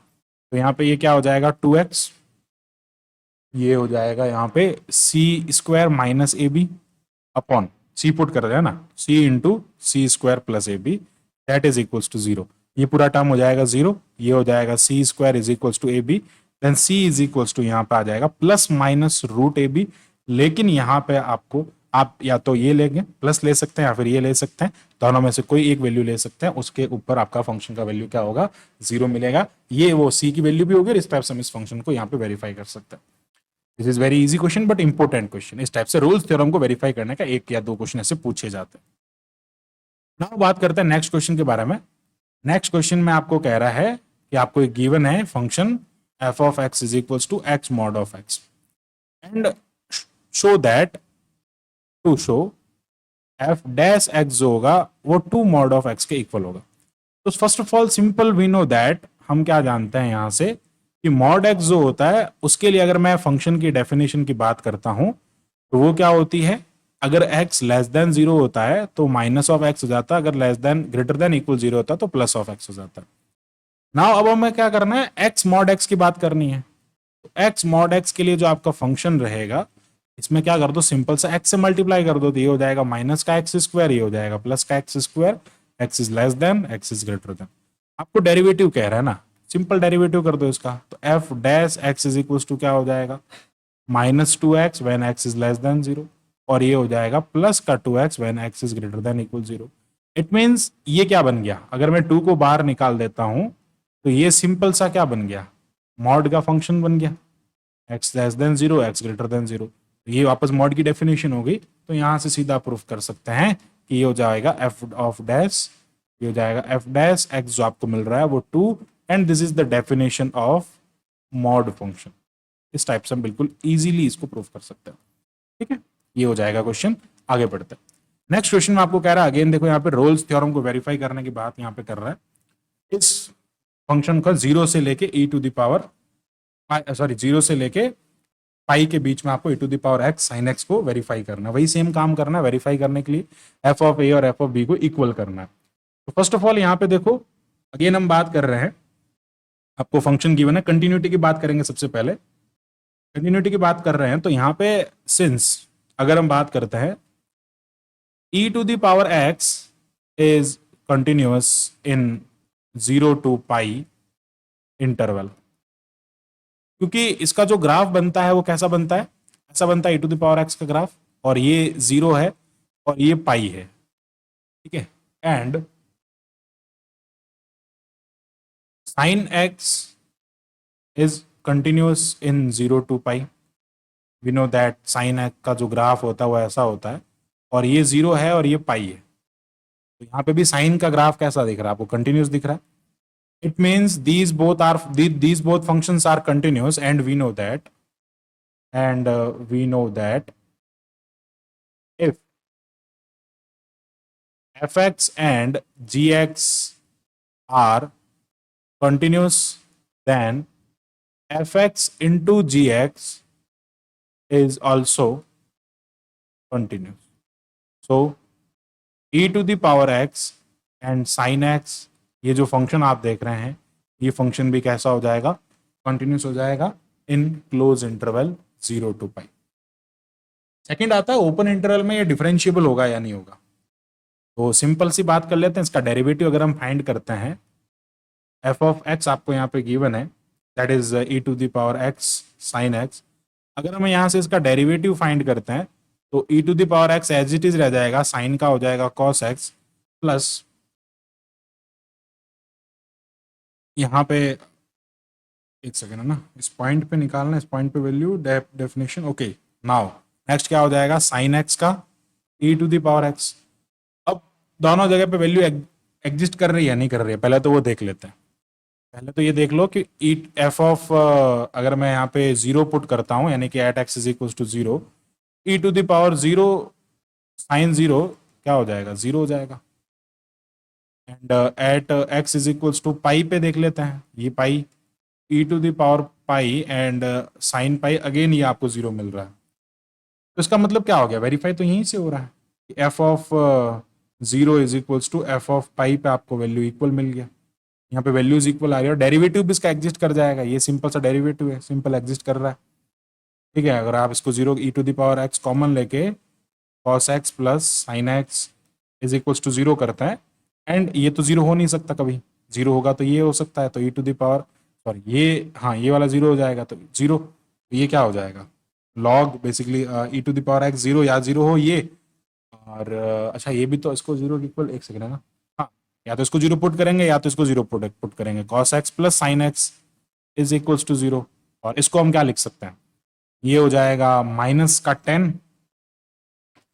तो यहाँ पे ये क्या हो जाएगा 2x, ये हो जाएगा यहाँ पे c² minus a b upon c put कर रहे हैं ना, c into c² plus a b that is equals to 0। ये पूरा टर्म हो जाएगा 0, ये हो जाएगा c² is equals to a b, then c is equals to यहाँ पे आ जाएगा plus minus root a b. लेकिन यहाँ पे आपको, आप या तो ये लेंगे प्लस ले सकते हैं या फिर ये ले सकते हैं, दोनों में से कोई एक वैल्यू ले सकते हैं, उसके ऊपर आपका फंक्शन का वैल्यू क्या होगा 0 मिलेगा। ये वो c की वैल्यू भी होगी, और इस टाइप से हम इस फंक्शन को यहाँ पे वेरीफाई कर सकते हैं। This is very easy question but important question. इस टाइप से रोल्स थ्योरम को वेरीफाई करने का एक या दो क्वेश्चन ऐसे पूछे जाते हैं। नाउ बात करते हैं नेक्स्ट क्वेश्चन के बारे में। नेक्स्ट क्वेश्चन में आपको कह रहा है कि आपको एक गिवन है function f of x is equals to x mod of x and show that, to show f dash x जो होगा वो 2 mod of x के इक्वल होगा। तो first of all simple we know that, हम क्या जानते हैं यहां से कि मॉड x जो होता है उसके लिए अगर मैं फंक्शन की डेफिनेशन की बात करता हूं तो वो क्या होती है, अगर x लेस देन 0 होता है तो माइनस ऑफ x हो जाता है, अगर less than greater than equal 0 होता है तो प्लस ऑफ x हो जाता है। नाउ अब हमें क्या करना है, x mod x की बात करनी है। तो x mod x के लिए जो आपका फंक्शन रहेगा, इसमें क्या कर दो, सिंपल सा x से मल्टीप्लाई कर दो, तो ये हो जाएगा माइनस का x², ये हो जाएगा प्लस का x², x is less then, x is greater then. आपको डेरिवेटिव कह रहा है ना, सिंपल डेरिवेटिव कर दो इसका, तो f dash x is equal to क्या हो जाएगा, -2x when x is less than 0, और ये हो जाएगा प्लस का 2x when x is greater than equal 0। It means ये क्या बन गया, अगर मैं 2 को बाहर निकाल देता हूं तो ये सिंपल सा क्या बन गया, मॉड का फंक्शन बन गया, x less than 0, x greater than 0। ये वापस मॉड की डेफिनेशन हो गई, तो यहां से सीधा प्रूफ कर सकते हैं कि ये हो जाएगा f ऑफ डैश, ये हो जाएगा f डैश x जो आपको मिल रहा है वो 2, and this is the definition of mod function. इस टाइप से हम बिल्कुल इजीली इसको प्रूफ कर सकते हैं, ठीक है। ये हो जाएगा क्वेश्चन। आगे बढ़ते हैं नेक्स्ट क्वेश्चन में, आपको कह रहा है अगेन देखो यहाँ पे रोल्स थ्योरम को वेरीफाई करने की बात यहाँ पे कर रहा है। इस फंक्शन का 0 से लेके e to the power, sorry 0 से लेके पाई के बीच में आपको e to the power x sin x को वेरीफाई करना है। वही सेम काम करना है, वेरीफाई करने के लिए f ऑफ a और f ऑफ b को इक्वल करना है। तो फर्स्ट ऑफ ऑल यहाँ पे देखो अगेन हम बात कर रहे हैं, आपको फंक्शन गिवन है, कंटिन्यूटी की बात करेंगे सबसे पहले। कंटिन्यूटी की बात कर रहे हैं तो यहाँ पे सिंस अगर हम बात करते हैं e to the power x is continuous in 0 to pi interval, क्योंकि इसका जो ग्राफ बनता है वो कैसा बनता है, ऐसा बनता है e to the power x का ग्राफ, और ये 0 है और ये पाई है, ठीक है। And sine x is continuous in 0 to pi, we know that sine x का जो ग्राफ होता है वो ऐसा होता है, और ये 0 है और ये पाई है, तो यहाँ पे भी साइन का ग्राफ कैसा दिख रहा है आपको, कंटिन्यूअस दिख रहा है। It means these both functions are continuous, and we know that, if fx and gx are continuous, then fx into gx is also continuous. So e to the power x and sin x, ये जो फंक्शन आप देख रहे हैं ये फंक्शन भी कैसा हो जाएगा, कंटिन्यूस हो जाएगा in close interval 0 to pi. Second आता है ओपन इंटरवल में ये डिफरेंशिएबल होगा या नहीं होगा। तो सिंपल सी बात कर लेते हैं, इसका डेरिवेटिव अगर हम फाइंड करते हैं, f ऑफ x आपको यहाँ पे गिवन है, that is e to the power x sin x। अगर हम यहाँ से इसका डेरिवेटिव फाइंड करते हैं तो e to the power x as it is रह जाएगा, साइन का हो जाएगा cos x, प्लस यहाँ पे एक सेकेंड है ना, इस पॉइंट पे निकालना, इस पॉइंट पे value definition, okay. Now next क्या हो जाएगा, साइन एक्स का ई टू द पावर एक्स। अब दोनों जगह पे वैल्यू एग्जिस्ट कर रही है नहीं कर रही है, पहले तो वो देख लेते हैं। पहले तो ये देख लो कि ई एफ ऑफ, अगर मैं यहाँ पे जीरो पुट करता हूँ, यानी कि at x is equal to zero, e to the power zero sine zero क्या हो जाएगा, जीरो हो जाएगा। And at x is equal to pi पे देख लेते हैं, ये pi e to the power pi and sine pi, again ये आपको जीरो मिल रहा है। तो इसका मतलब क्या हो गया, वेरीफाई तो यहीं से हो रहा है कि f of zero is equals to f of pi पे आपको वैल्यू इक्वल मिल गया। यहाँ पे वैल्यूज इक्वल आ रही है और डेरिवेटिव भी इसका एग्जिस्ट कर जाएगा, ये सिंपल सा डेरिवेटिव है, सिंपल एग्जिस्ट कर रहा है। ठीक है, अगर आप इसको zero e to the power x common लेके cos x plus sine x is equals to zero करता है, एंड ये तो जीरो हो नहीं सकता कभी, जीरो होगा तो ये हो सकता है, तो e to the power, sorry ये, हाँ ये वाला जीरो हो जाएगा, तो जीरो, तो ये क्या हो जाएगा, log basically e to the power x zero, या जीरो हो ये, और अच्छा ये भी तो इसको जीरो इक्वल, एक सेकंड है ना, हाँ या तो इसको जीरो पुट करेंगे या तो इसको जीरो पुट पुट करेंगे, cos x plus sine x is equals to zero, और इसको हम क्या लिख सकते हैं, ये हो जाएगा माइनस का 10,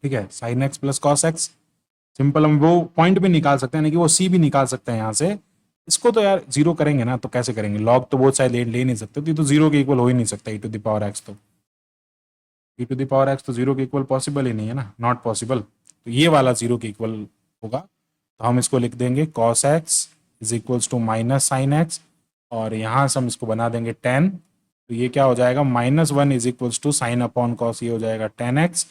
ठीक है, sine x plus cos x, simple हम वो पॉइंट भी निकाल सकते हैं, यानी कि वो सी भी निकाल सकते हैं यहाँ से। इसको तो यार जीरो करेंगे ना, तो कैसे करेंगे, लॉग तो बहुत सारे ले नहीं सकते, तो ये तो जीरो के इक्वल हो ही नहीं सकता, ई टू द पावर एक्स, तो e to the power x तो जीरो के इक्वल पॉसिबल ही नहीं है ना, नॉट पॉसिबल, तो ये वाला जीरो के इक्वल होगा। तो हम इसको लिख देंगे cos x is equals to minus sine x, और यहाँ से हम इसको बना देंगे 10, तो ये क्या हो जाएगा, -1 is equals to sine upon cos, ये हो जाएगा 10x,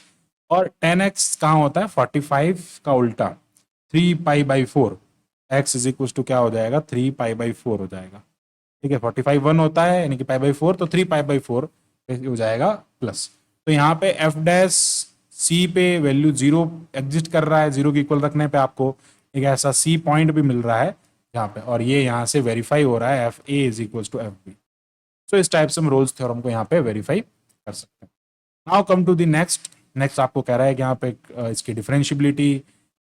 और 10x कहाँ होता है, 45 का उल्टा 3 पाई/4, x इज इक्वल्स टू क्या हो जाएगा, 3 पाई/4 हो जाएगा। ठीक है, 45 1 होता है, यानी कि पाई/4, तो 3 पाई/4 हो जाएगा प्लस। तो यहाँ पे एफ डैश सी पे वैल्यू जीरो एग्जिस्ट कर रहा है, जीरो की इक्वल रखने पे आपको एक ऐसा सी पॉइंट भी मिल रहा है यहाँ पे, और ये यहाँ से वेरीफाई हो रहा है f a is equal to f b. So इस टाइप से हम रोल्स थ्योरम को यहाँ पे वेरीफाई कर सकते हैं। Now come to the next आपको कह रहा है कि यहाँ पे इसकी डिफरेंशियबिलिटी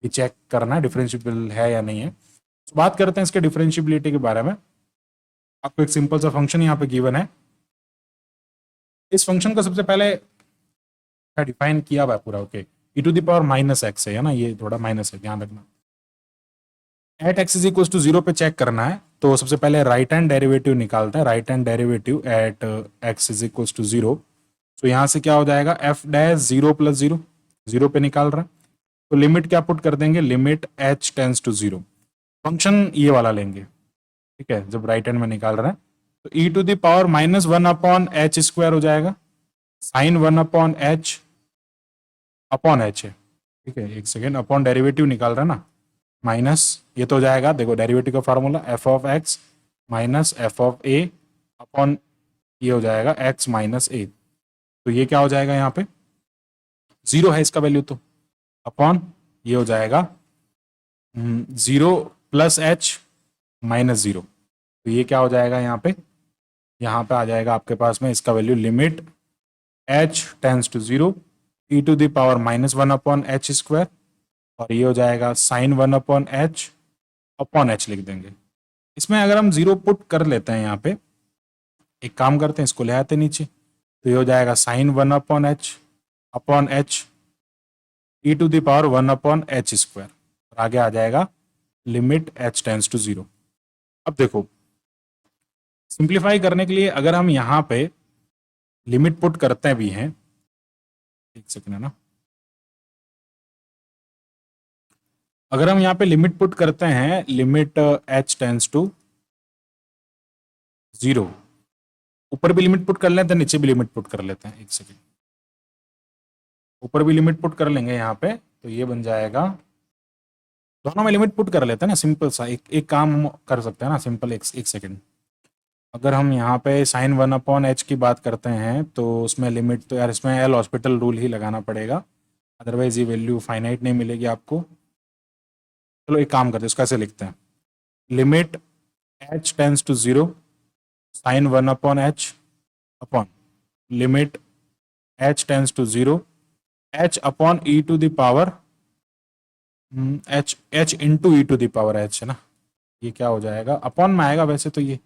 चेक करना है, डिफरेंशियबल है या नहीं है। तो बात करते हैं इसके डिफरेंशियबिलिटी के बारे में। आपको एक सिंपल सा फंक्शन यहाँ पे गिवन है, इस फंक्शन को सबसे पहले डिफाइन किया हुआ है पूरा, okay, e to the power minus x है ना, ये थोड़ा माइनस है, ध्यान रखना। At x is equal to zero पे चेक करना है, तो सबसे पहले राइट हैंड डेरिवेटिव निकालते हैं, right hand derivative at x is equal to zero. तो यहाँ से क्या हो जाएगा, f dash zero plus zero, zero पे निकाल रहा है, तो लिमिट क्या पुट कर देंगे, limit h tends to zero, function ये वाला लेंगे, ठीक है, जब राइट हैंड में निकाल रहे हैं, तो e to the power -1 upon h square हो जाएगा, साइन 1 अपॉन एच है, ठीक है, एक सेकेंड, अपॉन डेरिवेटिव निकाल रहा है ना, माइनस, ये तो हो जाएगा, देखो डेरिवेटिव का formula F of x minus F of A upon, ये हो जाएगा एक्स माइनस ए, तो ये क्या हो जाएगा, यहाँ पे जीरो है इसका वैल्यू, तो अपॉन ये हो जाएगा zero plus h minus zero, तो ये क्या हो जाएगा, यहाँ पे आ जाएगा आपके पास में इसका value, limit h tends to zero e to the power -1 upon h square, और ये हो जाएगा साइन 1 अपॉन एच लिख देंगे। इसमें अगर हम जीरो पुट कर लेते हैं, यहाँ पे एक काम करते हैं, इसको ले आते नीचे, तो ये हो जाएगा sine 1 upon h e to the power 1 upon h square, और आगे आ जाएगा limit h tends to zero. अब देखो सिंप्लीफाई करने के लिए अगर हम यहाँ पे लिमिट पुट करते भी हैं, एक सेकंड है ना, अगर हम यहाँ पे लिमिट पुट करते हैं, limit h tends to zero, ऊपर भी लिमिट पुट कर लेते हैं, नीचे भी लिमिट पुट कर लेते हैं, एक सेकेंड, ऊपर भी लिमिट पुट कर लेंगे यहाँ पे, तो ये बन जाएगा, दोनों में लिमिट पुट कर लेते हैं ना, सिंपल सा एक काम कर सकते हैं ना, सिंपल, एक सेकेंड, अगर हम यहाँ पे साइन 1 अपॉन एच की बात करते हैं, तो उसमें लिमिट तो यार इसमें एल हॉस्पिटल रूल ही लगाना पड़ेगा, अदरवाइज ये वैल्यू फाइनाइट नहीं मिलेगी आपको। चलो एक काम करते हैं, इसको ऐसे लिखते हैं, limit h tends to zero sine 1 upon h upon limit h tends to zero h upon e to the power h into e to the power h है ना, ये क्या हो जाएगा, अपॉन में आएगा वैसे तो, ये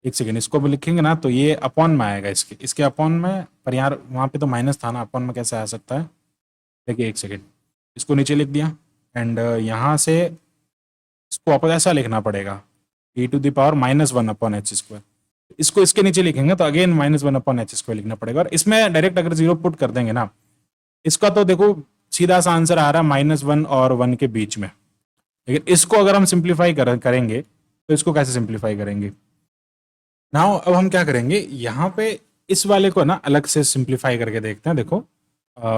एक सेकेंड, इसको भी लिखेंगे ना तो ये अपॉन में आएगा, इसके अपॉन में, पर यार वहाँ पे तो माइनस था ना, अपॉन में कैसे आ सकता है, देखिए एक सेकेंड, इसको नीचे लिख दिया एंड यहाँ से इसको वापस ऐसा लिखना पड़ेगा e to the power -1 upon h square. इसको इसके नीचे लिखेंगे तो अगेन -1 अपॉन एच स्क्वायर लिखना पड़ेगा, और इसमें डायरेक्ट अगर 0 पुट कर देंगे ना, इसका तो देखो सीधा सा आंसर आ रहा है -1 और 1 के बीच में। लेकिन इसको अगर हम सिंप्लीफाई करेंगे तो इसको कैसे सिंप्लीफाई करेंगे? नाउ अब हम क्या करेंगे, यहाँ पे इस वाले को ना अलग से सिंप्लीफाई करके देखते हैं। देखो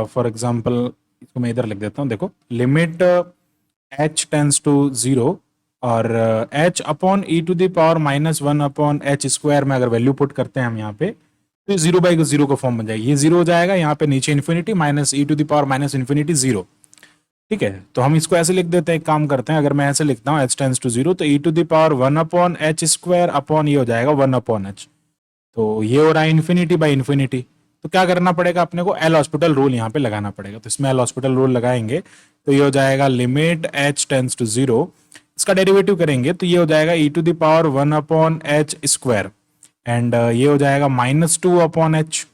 फॉर एग्जांपल इसको मैं इधर लिख देता हूँ। देखो लिमिट h टेंस टू 0 और h upon e to the power -1 upon h square में अगर वैल्यू पुट करते हैं हम यहाँ पे, तो 0/0 का फॉर्म बन जाएगी। ये 0 हो जाएगा, यहाँ पे नीचे infinity minus e to the power -infinity 0। ठीक है, तो हम इसको ऐसे लिख देते हैं। एक काम करते हैं, अगर मैं ऐसे लिखता हूँ h टेंस टू 0 तो e to the power 1 upon h square upon ये हो जाएगा 1 अपॉन एच। तो ये हो रहा है इन्फिनिटी बाई इन्फिनिटी। तो क्या करना पड़ेगा अपने को, एल हॉस्पिटल रूल यहाँ पे लगाना पड़ेगा। तो इसमें एल हॉस्पिटल रूल लगाएंगे तो ये हो जाएगा लिमिट h टेंस टू 0, इसका डेरिवेटिव करेंगे तो ये हो जाएगा e to the power 1 upon h square and ये हो जाएगा -2 अपॉन एच।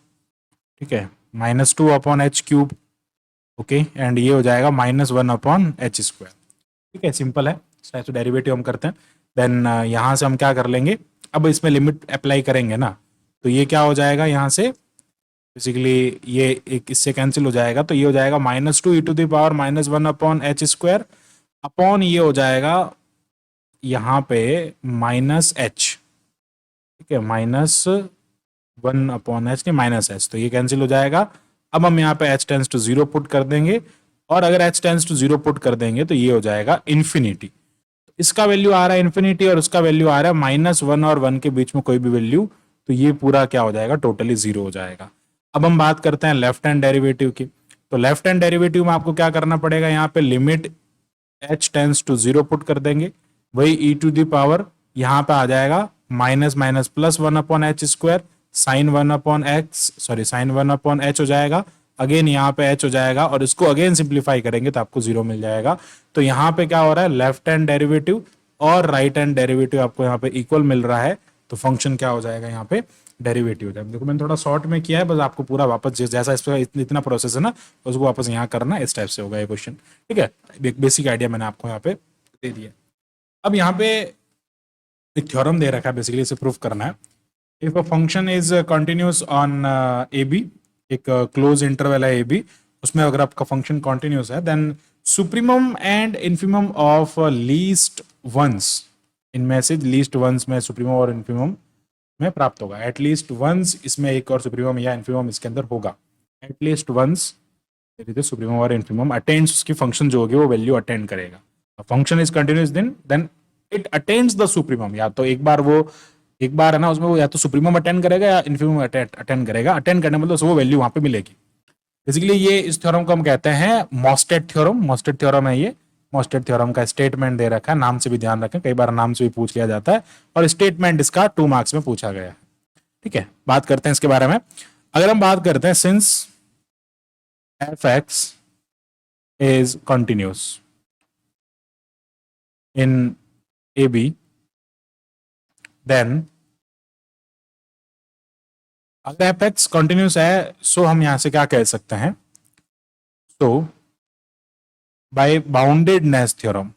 ठीक है, -2 upon h cube. Okay, and ये हो जाएगा -1 अपॉन एच स्क्वायर। ठीक है, सिंपल है। इस टाइप से डेरिवेटिव हम करते हैं। देन यहाँ से हम क्या कर लेंगे, अब इसमें लिमिट अप्लाई करेंगे ना, तो ये क्या हो जाएगा, यहाँ से बेसिकली ये एक इससे कैंसिल हो जाएगा। तो ये हो जाएगा -2 e to the power -1 upon h square upon ये हो जाएगा यहाँ पे -h। ठीक है, -1 अपॉन एच नहीं -h, तो ये कैंसिल हो जाएगा। अब हम यहाँ पे h टेंस टू 0 पुट कर देंगे, और अगर h टेंस टू 0 पुट कर देंगे तो ये हो जाएगा इन्फिनिटी। इसका वैल्यू आ रहा है इन्फिनिटी और उसका वैल्यू आ रहा है -1 और 1 के बीच में कोई भी वैल्यू, तो ये पूरा क्या हो जाएगा, टोटली 0 हो जाएगा। अब हम बात करते हैं लेफ्ट हैंड डेरिवेटिव की। तो लेफ्ट हैंड डेरिवेटिव में आपको क्या करना पड़ेगा, यहाँ पे limit h tends to 0 put कर देंगे, वही e टू द पावर यहाँ पे आ जाएगा -1 upon h square sine 1 upon H हो जाएगा। अगेन यहाँ पे h हो जाएगा और इसको अगेन सिंप्लीफाई करेंगे तो आपको 0 मिल जाएगा। तो यहाँ पे क्या हो रहा है, लेफ्ट हैंड डेरिवेटिव और राइट हैंड डेरिवेटिव आपको यहाँ पे इक्वल मिल रहा है। तो फंक्शन क्या हो जाएगा, यहाँ पे डेरिवेटिव हो जाएगा। देखो मैंने थोड़ा शॉर्ट में किया है, बस आपको पूरा वापस जैसा इस पर इतना प्रोसेस है ना, उसको वापस यहाँ करना, इस टाइप से होगा ये क्वेश्चन। ठीक है, एक बेसिक आइडिया मैंने आपको यहाँ पे दे दिया। अब यहाँ पे एक थ्योरम दे रखा है, बेसिकली इसे प्रूफ करना है। If a function is continuous on a b, एक क्लोज इंटरवल है ए बी, उसमें अगर आपका फंक्शन कंटिन्यूस है, then supremum and infimum of least once, इनमें से लीस्ट वंस में सुप्रीमम और इन्फीमम में प्राप्त होगा। एटलीस्ट वंस इसमें एक और सुप्रीमम या इन्फीमम इसके अंदर होगा। एटलीस्ट वंस सुप्रीमम और इन्फीमम अटेंड्स, उसकी फंक्शन जो होगी वो वैल्यू अटेंड करेगा। Function is continuous then it attends the supremum, या तो एक बार है ना उसमें वो या तो सुप्रीमम अटेंड करेगा या इन्फीमम अटेंड करेगा। अटेंड करने मतलब वो वैल्यू वहां पे मिलेगी। बेसिकली ये इस थ्योरम को हम कहते हैं मोस्टेड थ्योरम। मोस्टेड थ्योरम है ये। मोस्टेड थ्योरम का स्टेटमेंट दे रखा है, नाम से भी ध्यान रखें, कई बार नाम से भी पूछ लिया जाता है, और स्टेटमेंट इसका 2 मार्क्स में पूछा गया है। ठीक है, बात करते हैं इसके बारे में। अगर हम बात करते हैं since f(x) is continuous in AB, then अगर f(x) कंटिन्यूस है, सो हम यहां से क्या कह सकते हैं, सो बाय बाउंडेडनेस थ्योरम,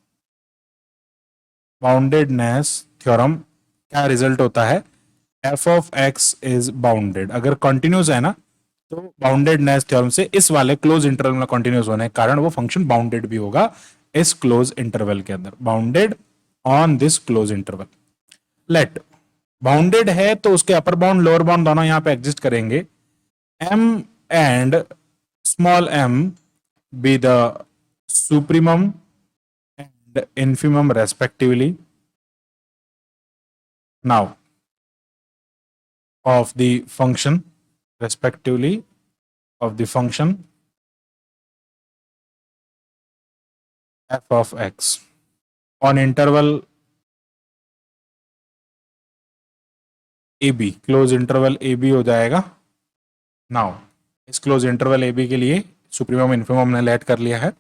क्या रिजल्ट होता है, f(x) इज बाउंडेड। अगर कंटिन्यूस है ना, तो बाउंडेडनेस थ्योरम से इस वाले क्लोज इंटरवल में कंटिन्यूस होने के कारण वो फंक्शन बाउंडेड भी होगा इस क्लोज इंटरवल के अंदर, bounded on this close interval. Let bounded है तो उसके अपर बाउंड लोअर बाउंड दोनों यहां पे एग्जिस्ट करेंगे, m and small m be the supremum and infimum respectively now of the function, respectively of the function f of x on interval ab, close interval ab हो जाएगा। नाउ इस क्लोज इंटरवल ab के लिए सुप्रीमम इन्फीमम ने लेट कर लिया है।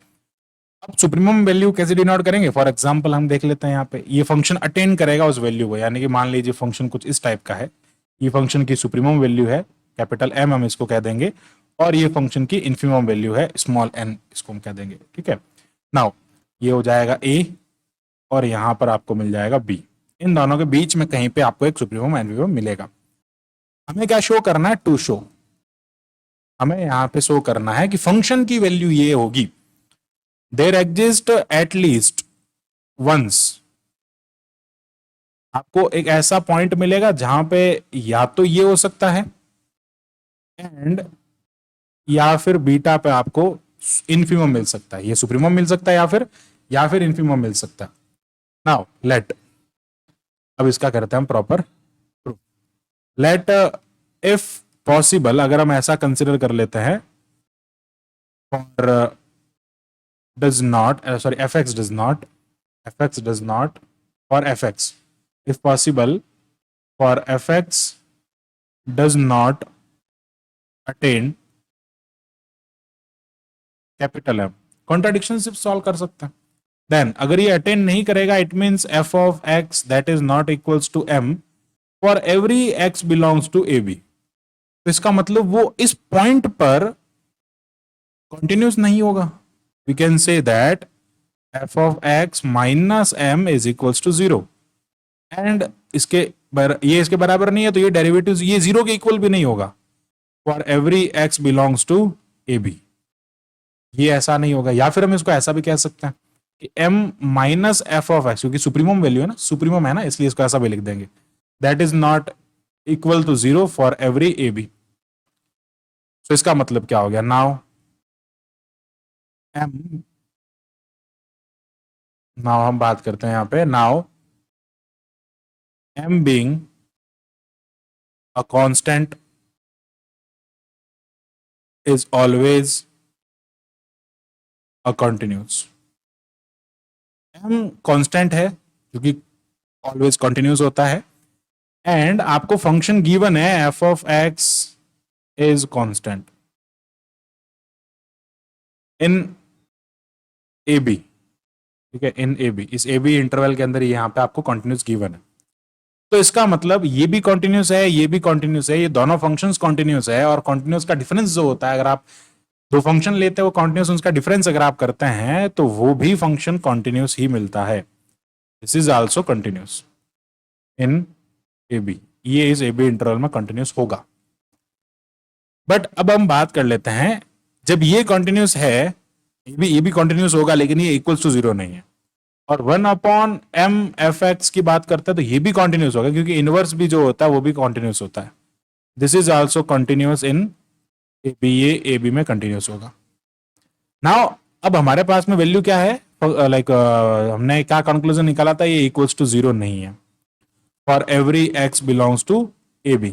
अब सुप्रीमम वैल्यू कैसे डिनोट करेंगे, फॉर एग्जांपल हम देख लेते हैं। यहाँ पे ये फंक्शन अटेन करेगा उस वैल्यू को, यानी कि मान लीजिए फंक्शन कुछ इस टाइप का है, ये फंक्शन की सुप्रीमम वैल्यू है कैपिटल M, हम इसको कह देंगे, और ये फंक्शन की इन्फिमम वैल्यू है स्मॉल n, इसको हम कह देंगे, ठीक है। नाउ ये हो जाएगा a और यहां पर आपको मिल जाएगा b। इन दोनों के बीच में कहीं पे आपको एक सुप्रीमम इन्फिमम मिलेगा। हमें क्या शो करना है? टू शो, हमें यहां पे शो करना है कि फंक्शन की वैल्यू ये होगी, there exist at least once, आपको एक ऐसा पॉइंट मिलेगा जहां पे या तो ये हो सकता है एंड या फिर बीटा पे आपको इन्फिमम मिल सकता है, ये सुप्रीमम मिल सकता है या फिर इन्फिमम मिल सकता है। नाउ लेट, अब इसका करते हैं हम proper proof. Let if possible, अगर हम ऐसा कंसिडर कर लेते हैं, for does not sorry fx does not for fx, if possible for fx does not attain capital M, contradiction सिर्फ सॉल्व कर सकते हैं। देन अगर ये अटेन नहीं करेगा, it means f of x that is not equals to m for every x belongs to ab, तो इसका मतलब वो इस पॉइंट पर कंटिन्यूस नहीं होगा। We can say that f of x minus m is equals to 0 and ये इसके बराबर नहीं है तो ये डेरिवेटिव ये 0 के इक्वल भी नहीं होगा for every x belongs to ab, ये ऐसा नहीं होगा। या फिर हम इसको ऐसा भी कह सकते हैं कि m minus F of x, क्योंकि सुप्रीमम वैल्यू है ना, सुप्रीमम है ना, इसलिए इसको ऐसा भी लिख देंगे, that is not equal to 0 for every ab। तो इसका मतलब क्या हो गया? नाउ हम बात करते हैं यहां पे, now m being a constant is always a continuous। m constant है क्योंकि ऑलवेज कंटिन्यूस होता है, एंड आपको फंक्शन गिवन है f of x is constant in ab, ठीक है, इन ab, इस ab इंटरवल के अंदर यहां पे आपको कंटिन्यूस गिवन है। तो इसका मतलब ये भी कंटिन्यूस है, ये भी कंटिन्यूस है, ये दोनों फंक्शंस कंटिन्यूस है, और कंटिन्यूस का डिफरेंस जो होता है, अगर आप दो फंक्शन लेते हैं वो कंटिन्यूस, उनका डिफरेंस अगर आप करते हैं तो वो भी फंक्शन कंटिन्यूस ही मिलता है। This is also continuous in ab, ये इस ab इंटरवल में कंटिन्यूस होगा। बट अब हम बात कर लेते हैं, जब ये कंटिन्यूस है, ये भी कंटिन्यूस होगा, लेकिन ये इक्वल्स टू 0 नहीं है, और 1/m(f(x) की बात करते हैं तो ये भी कंटिन्यूस होगा, क्योंकि इनवर्स भी जो होता है वो भी कंटिन्यूस होता है। This is also continuous in ab, ये ab में कंटिन्यूस होगा। नाउ अब हमारे पास में वैल्यू क्या है, लाइक हमने क्या कंक्लूजन निकाला था, ये इक्वल्स टू 0 नहीं है for every x belongs to ab।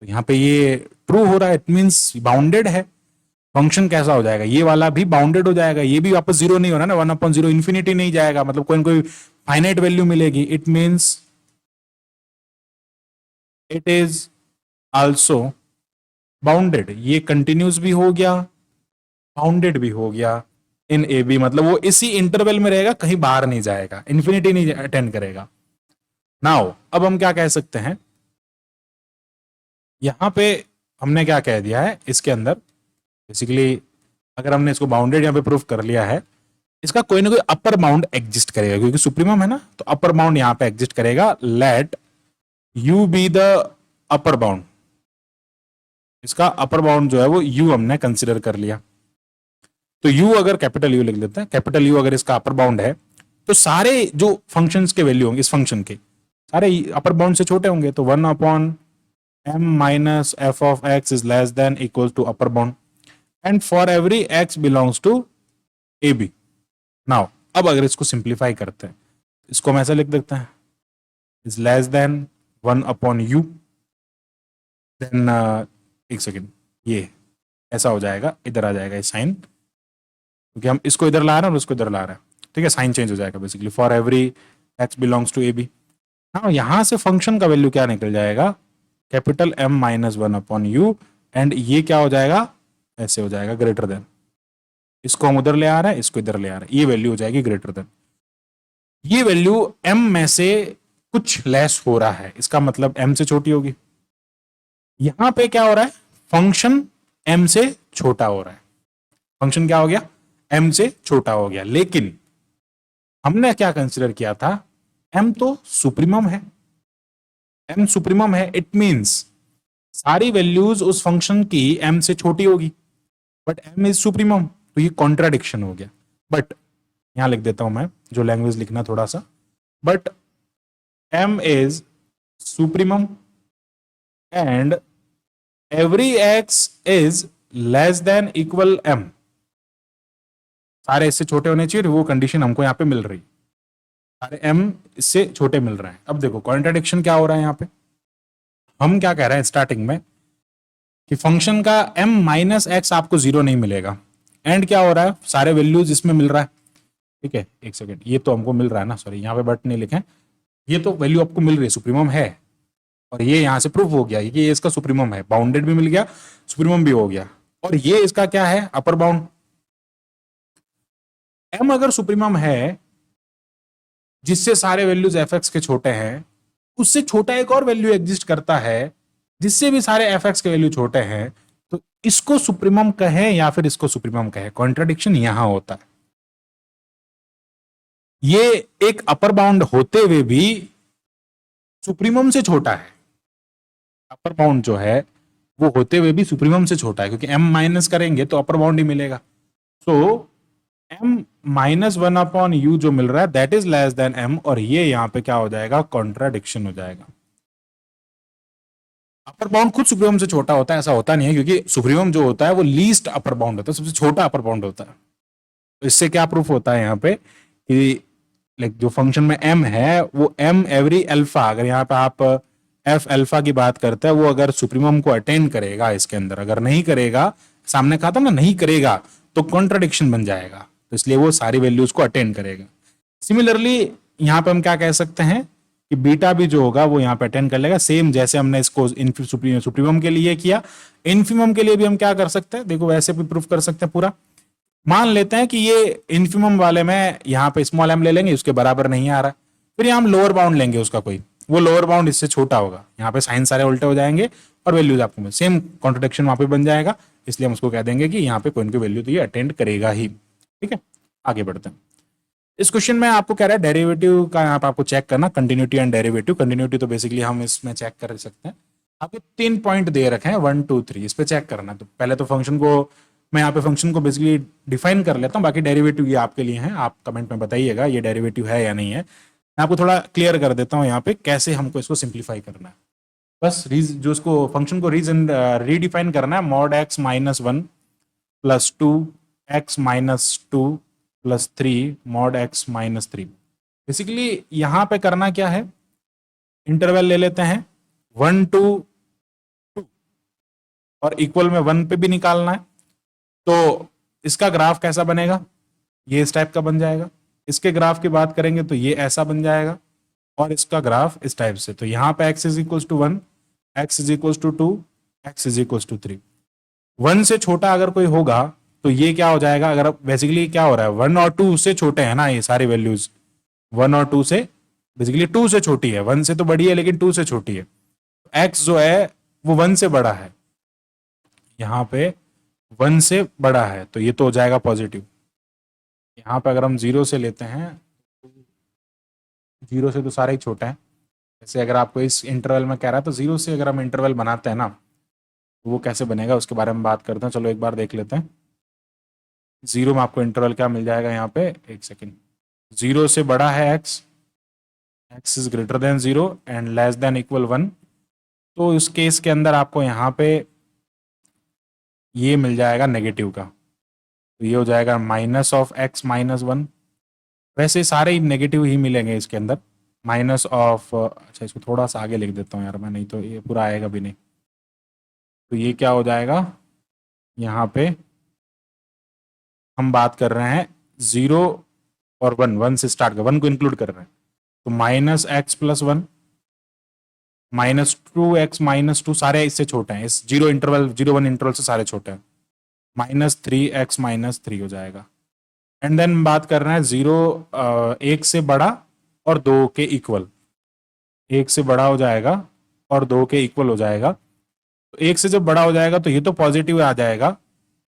तो यहाँ पे ये ट्रू हो रहा है, इट मींस बाउंडेड है। फंक्शन कैसा हो जाएगा, ये वाला भी बाउंडेड हो जाएगा, ये भी वापस 0 नहीं हो रहा ना, 1/0 इंफिनिटी नहीं जाएगा, मतलब कोई ना कोई फाइनाइट वैल्यू मिलेगी। It means it is also bounded, ये कंटिन्यूस भी हो गया, बाउंडेड भी हो गया इन ab, मतलब वो इसी इंटरवल में रहेगा, कहीं बाहर नहीं जाएगा, इंफिनिटी नहीं अटेंड करेगा। नाउ अब हम क्या कह सकते हैं, यहां पे हमने क्या कह दिया है इसके अंदर, बेसिकली अगर हमने इसको बाउंडेड यहां पे प्रूफ कर लिया है, इसका कोई ना कोई अपर बाउंड एग्जिस्ट करेगा, क्योंकि सुप्रीमम है ना, तो अपर बाउंड यहां पे एग्जिस्ट करेगा। Let u be the upper bound, इसका अपर बाउंड जो है वो u हमने कंसिडर कर लिया, तो u अगर कैपिटल U लिख लेते हैं, कैपिटल U अगर इसका अपर बाउंड है, तो सारे जो फंक्शंस के वैल्यू होंगे इस फंक्शन के, सारे अपर बाउंड से छोटे होंगे, तो 1/m minus f of x is less than equals to upper bound, and for every x belongs to ab। Now अब अगर इसको सिंप्लीफाई करते हैं, इसको हम ऐसा लिख देते हैं, is less than 1/u, then एक सेकेंड, ये ऐसा हो जाएगा, इधर आ जाएगा ये साइन, क्योंकि हम इसको इधर ला रहे हैं और उसको इधर ला रहे हैं, ठीक है, साइन चेंज हो जाएगा basically, for every x belongs to ab। हाँ, यहां से फंक्शन का वैल्यू क्या निकल जाएगा, capital M minus 1/u, and ये क्या हो जाएगा, ऐसे हो जाएगा, ग्रेटर देन, इसको हम उधर ले आ रहे हैं, इसको इधर ले आ रहे हैं, ये वैल्यू हो जाएगी ग्रेटर देन। ये वैल्यू m में से कुछ लेस हो रहा है, इसका मतलब m से छोटी होगी। यहां पे क्या हो रहा है, फंक्शन m से छोटा हो रहा है, फंक्शन क्या हो गया, m से छोटा हो गया। लेकिन हमने क्या कंसिडर किया था, m तो सुप्रीमम है, m सुप्रीमम है, इट मींस सारी वैल्यूज उस फंक्शन की m से छोटी होगी, बट m इज सुप्रीमम, तो ये कॉन्ट्राडिक्शन हो गया। बट यहां लिख देता हूं मैं, जो लैंग्वेज लिखना थोड़ा सा, but m is supremum and every x is less than equal m, सारे इससे छोटे होने चाहिए, वो कंडीशन हमको यहाँ पे मिल रही, सारे m इससे छोटे मिल रहे हैं। अब देखो कॉन्ट्राडिक्शन क्या हो रहा है यहाँ पे, हम क्या कह रहे हैं स्टार्टिंग में कि फंक्शन का m माइनस एक्स आपको जीरो नहीं मिलेगा, एंड क्या हो रहा है, सारे वैल्यूज इसमें मिल रहा है, ठीक है, एक सेकेंड, ये तो हमको मिल रहा है ना, सॉरी यहाँ पे बट नहीं लिखे, ये तो वैल्यू आपको मिल रही है, सुप्रीमम है, और ये यहां से प्रूफ हो गया कि ये इसका सुप्रीमम है, बाउंडेड भी मिल गया, सुप्रीमम भी हो गया, और ये इसका क्या है, अपर बाउंड। m अगर सुप्रीमम है जिससे सारे वैल्यूज एफ एक्स के छोटे हैं, उससे छोटा एक और वैल्यू एग्जिस्ट करता है जिससे भी सारे एफ एक्स के वैल्यू छोटे हैं, तो इसको सुप्रीमम कहें या फिर इसको सुप्रीमम कहें, कॉन्ट्राडिक्शन यहां होता है। ये एक अपर बाउंड होते हुए भी सुप्रीमम से छोटा है, अपर बाउंड जो है वो होते हुए भी सुप्रीमम से छोटा है, क्योंकि m माइनस करेंगे तो अपर बाउंड ही मिलेगा। सो m minus one upon you जो मिल रहा है that is less then m, और ये यहां पे क्या हो जाएगा, कॉन्ट्राडिक्शन हो जाएगा। अपर बाउंड खुद सुप्रीमम से छोटा होता है ऐसा होता नहीं है, क्योंकि सुप्रीमम जो होता है वो लीस्ट अपर बाउंड होता है, सबसे छोटा अपर बाउंड होता है। तो इससे क्या प्रूफ होता है यहाँ पे कि लाइक जो फंक्शन में m है वो m एवरी अल्फा, अगर यहाँ पे आप f अल्फा की बात करते हैं, वो अगर सुप्रीमम को अटेन करेगा इसके अंदर, अगर नहीं करेगा, सामने कहा था ना नहीं करेगा तो कॉन्ट्राडिक्शन बन जाएगा, तो इसलिए वो सारी वैल्यूज को अटेन करेगा। सिमिलरली यहाँ पे हम क्या कह सकते हैं कि बीटा भी जो होगा वो यहाँ पे अटेन कर लेगा, सेम जैसे हमने इसको सुप्रीमम के लिए किया, इन्फीमम के लिए भी हम क्या कर सकते हैं, देखो वैसे भी प्रूफ कर सकते हैं पूरा। मान लेते हैं कि ये इन्फीमम वाले में यहाँ पे स्मॉल m ले लेंगे, उसके बराबर नहीं आ रहा, फिर यहाँ हम लोअर बाउंड लेंगे उसका कोई, वो लोअर बाउंड इससे छोटा होगा, यहाँ पे साइन सारे उल्टे हो जाएंगे और वैल्यूज आपको मिल, सेम कॉन्ट्रडिक्शन वहां पे बन जाएगा, इसलिए हम उसको कह देंगे कि यहाँ पे कोई ना कोई वैल्यू तो ये अटेंड करेगा ही। ठीक है, आगे बढ़ते हैं। इस क्वेश्चन में आपको कह रहा है डेरिवेटिव का यहाँ पे आपको चेक करना, कंटिन्यूटी एंड डेरिवेटिव। कंटिन्यूटी तो बेसिकली हम इसमें चेक कर सकते हैं, आपके 3 पॉइंट दे रखे हैं 1 2 3, इस पे चेक करना है। तो पहले तो फंक्शन को मैं यहाँ पे फंक्शन को बेसिकली डिफाइन कर लेता हूँ, बाकी डेरिवेटिव ये आपके लिए हैं, आप कमेंट में बताइएगा ये डेरिवेटिव है या नहीं है। मैं आपको थोड़ा क्लियर कर देता हूँ यहाँ पे कैसे हमको इसको सिंप्लीफाई करना है। बस जो इसको फंक्शन को रीडिफाइन करना है, mod x minus one plus two x minus two plus three mod x minus three. Basically यहाँ पे करना क्या है, इंटरवल ले लेते हैं 1 2 2 और इक्वल में 1 पे भी निकालना है, तो इसका ग्राफ कैसा बनेगा, ये इस टाइप का बन जाएगा। इसके ग्राफ की बात करेंगे तो ये ऐसा बन जाएगा, और इसका ग्राफ इस टाइप से। तो यहाँ पे x is equal to 1, x is equal to 2, x is equal to 3। 1 से छोटा अगर कोई होगा तो ये क्या हो जाएगा, अगर बेसिकली क्या हो रहा है 1 और 2 से छोटे हैं ना ये सारी वैल्यूज, 1 और 2 से बेसिकली 2 से छोटी है, 1 से तो बड़ी है लेकिन 2 से छोटी है। x जो है वो 1 से बड़ा है, यहाँ पे 1 से बड़ा है, तो ये तो हो जाएगा पॉजिटिव। यहाँ पे अगर हम 0 से लेते हैं, 0 से तो सारे ही छोटे हैं, जैसे अगर आपको इस इंटरवल में कह रहा है तो 0 से अगर हम इंटरवल बनाते हैं ना तो वो कैसे बनेगा उसके बारे में बात करते हैं। चलो एक बार देख लेते हैं। 0 में आपको इंटरवल क्या मिल जाएगा, यहाँ पे एक सेकेंड, 0 से बड़ा है x, x is greater than 0 and less than equal 1, तो इस केस के अंदर आपको यहाँ पे ये मिल जाएगा नेगेटिव का, तो ये हो जाएगा माइनस ऑफ x माइनस 1। वैसे सारे ही नेगेटिव ही मिलेंगे इसके अंदर, माइनस ऑफ, अच्छा इसको थोड़ा सा आगे लिख देता हूँ यार मैं, नहीं तो ये पूरा आएगा भी नहीं। तो ये क्या हो जाएगा, यहाँ पे हम बात कर रहे हैं 0 और 1, 1 से स्टार्ट कर, 1 को इंक्लूड कर रहे हैं, तो minus x plus 1 minus 2x minus 2, सारे इससे छोटे हैं, इस 0 इंटरवल 0 1 इंटरवल से सारे छोटे हैं, माइनस 3x माइनस 3 हो जाएगा। एंड देन बात कर रहे हैं 0 1 से बड़ा और 2 के इक्वल, 1 से बड़ा हो जाएगा और 2 के इक्वल हो जाएगा। तो 1 से जब बड़ा हो जाएगा तो ये तो पॉजिटिव आ जाएगा,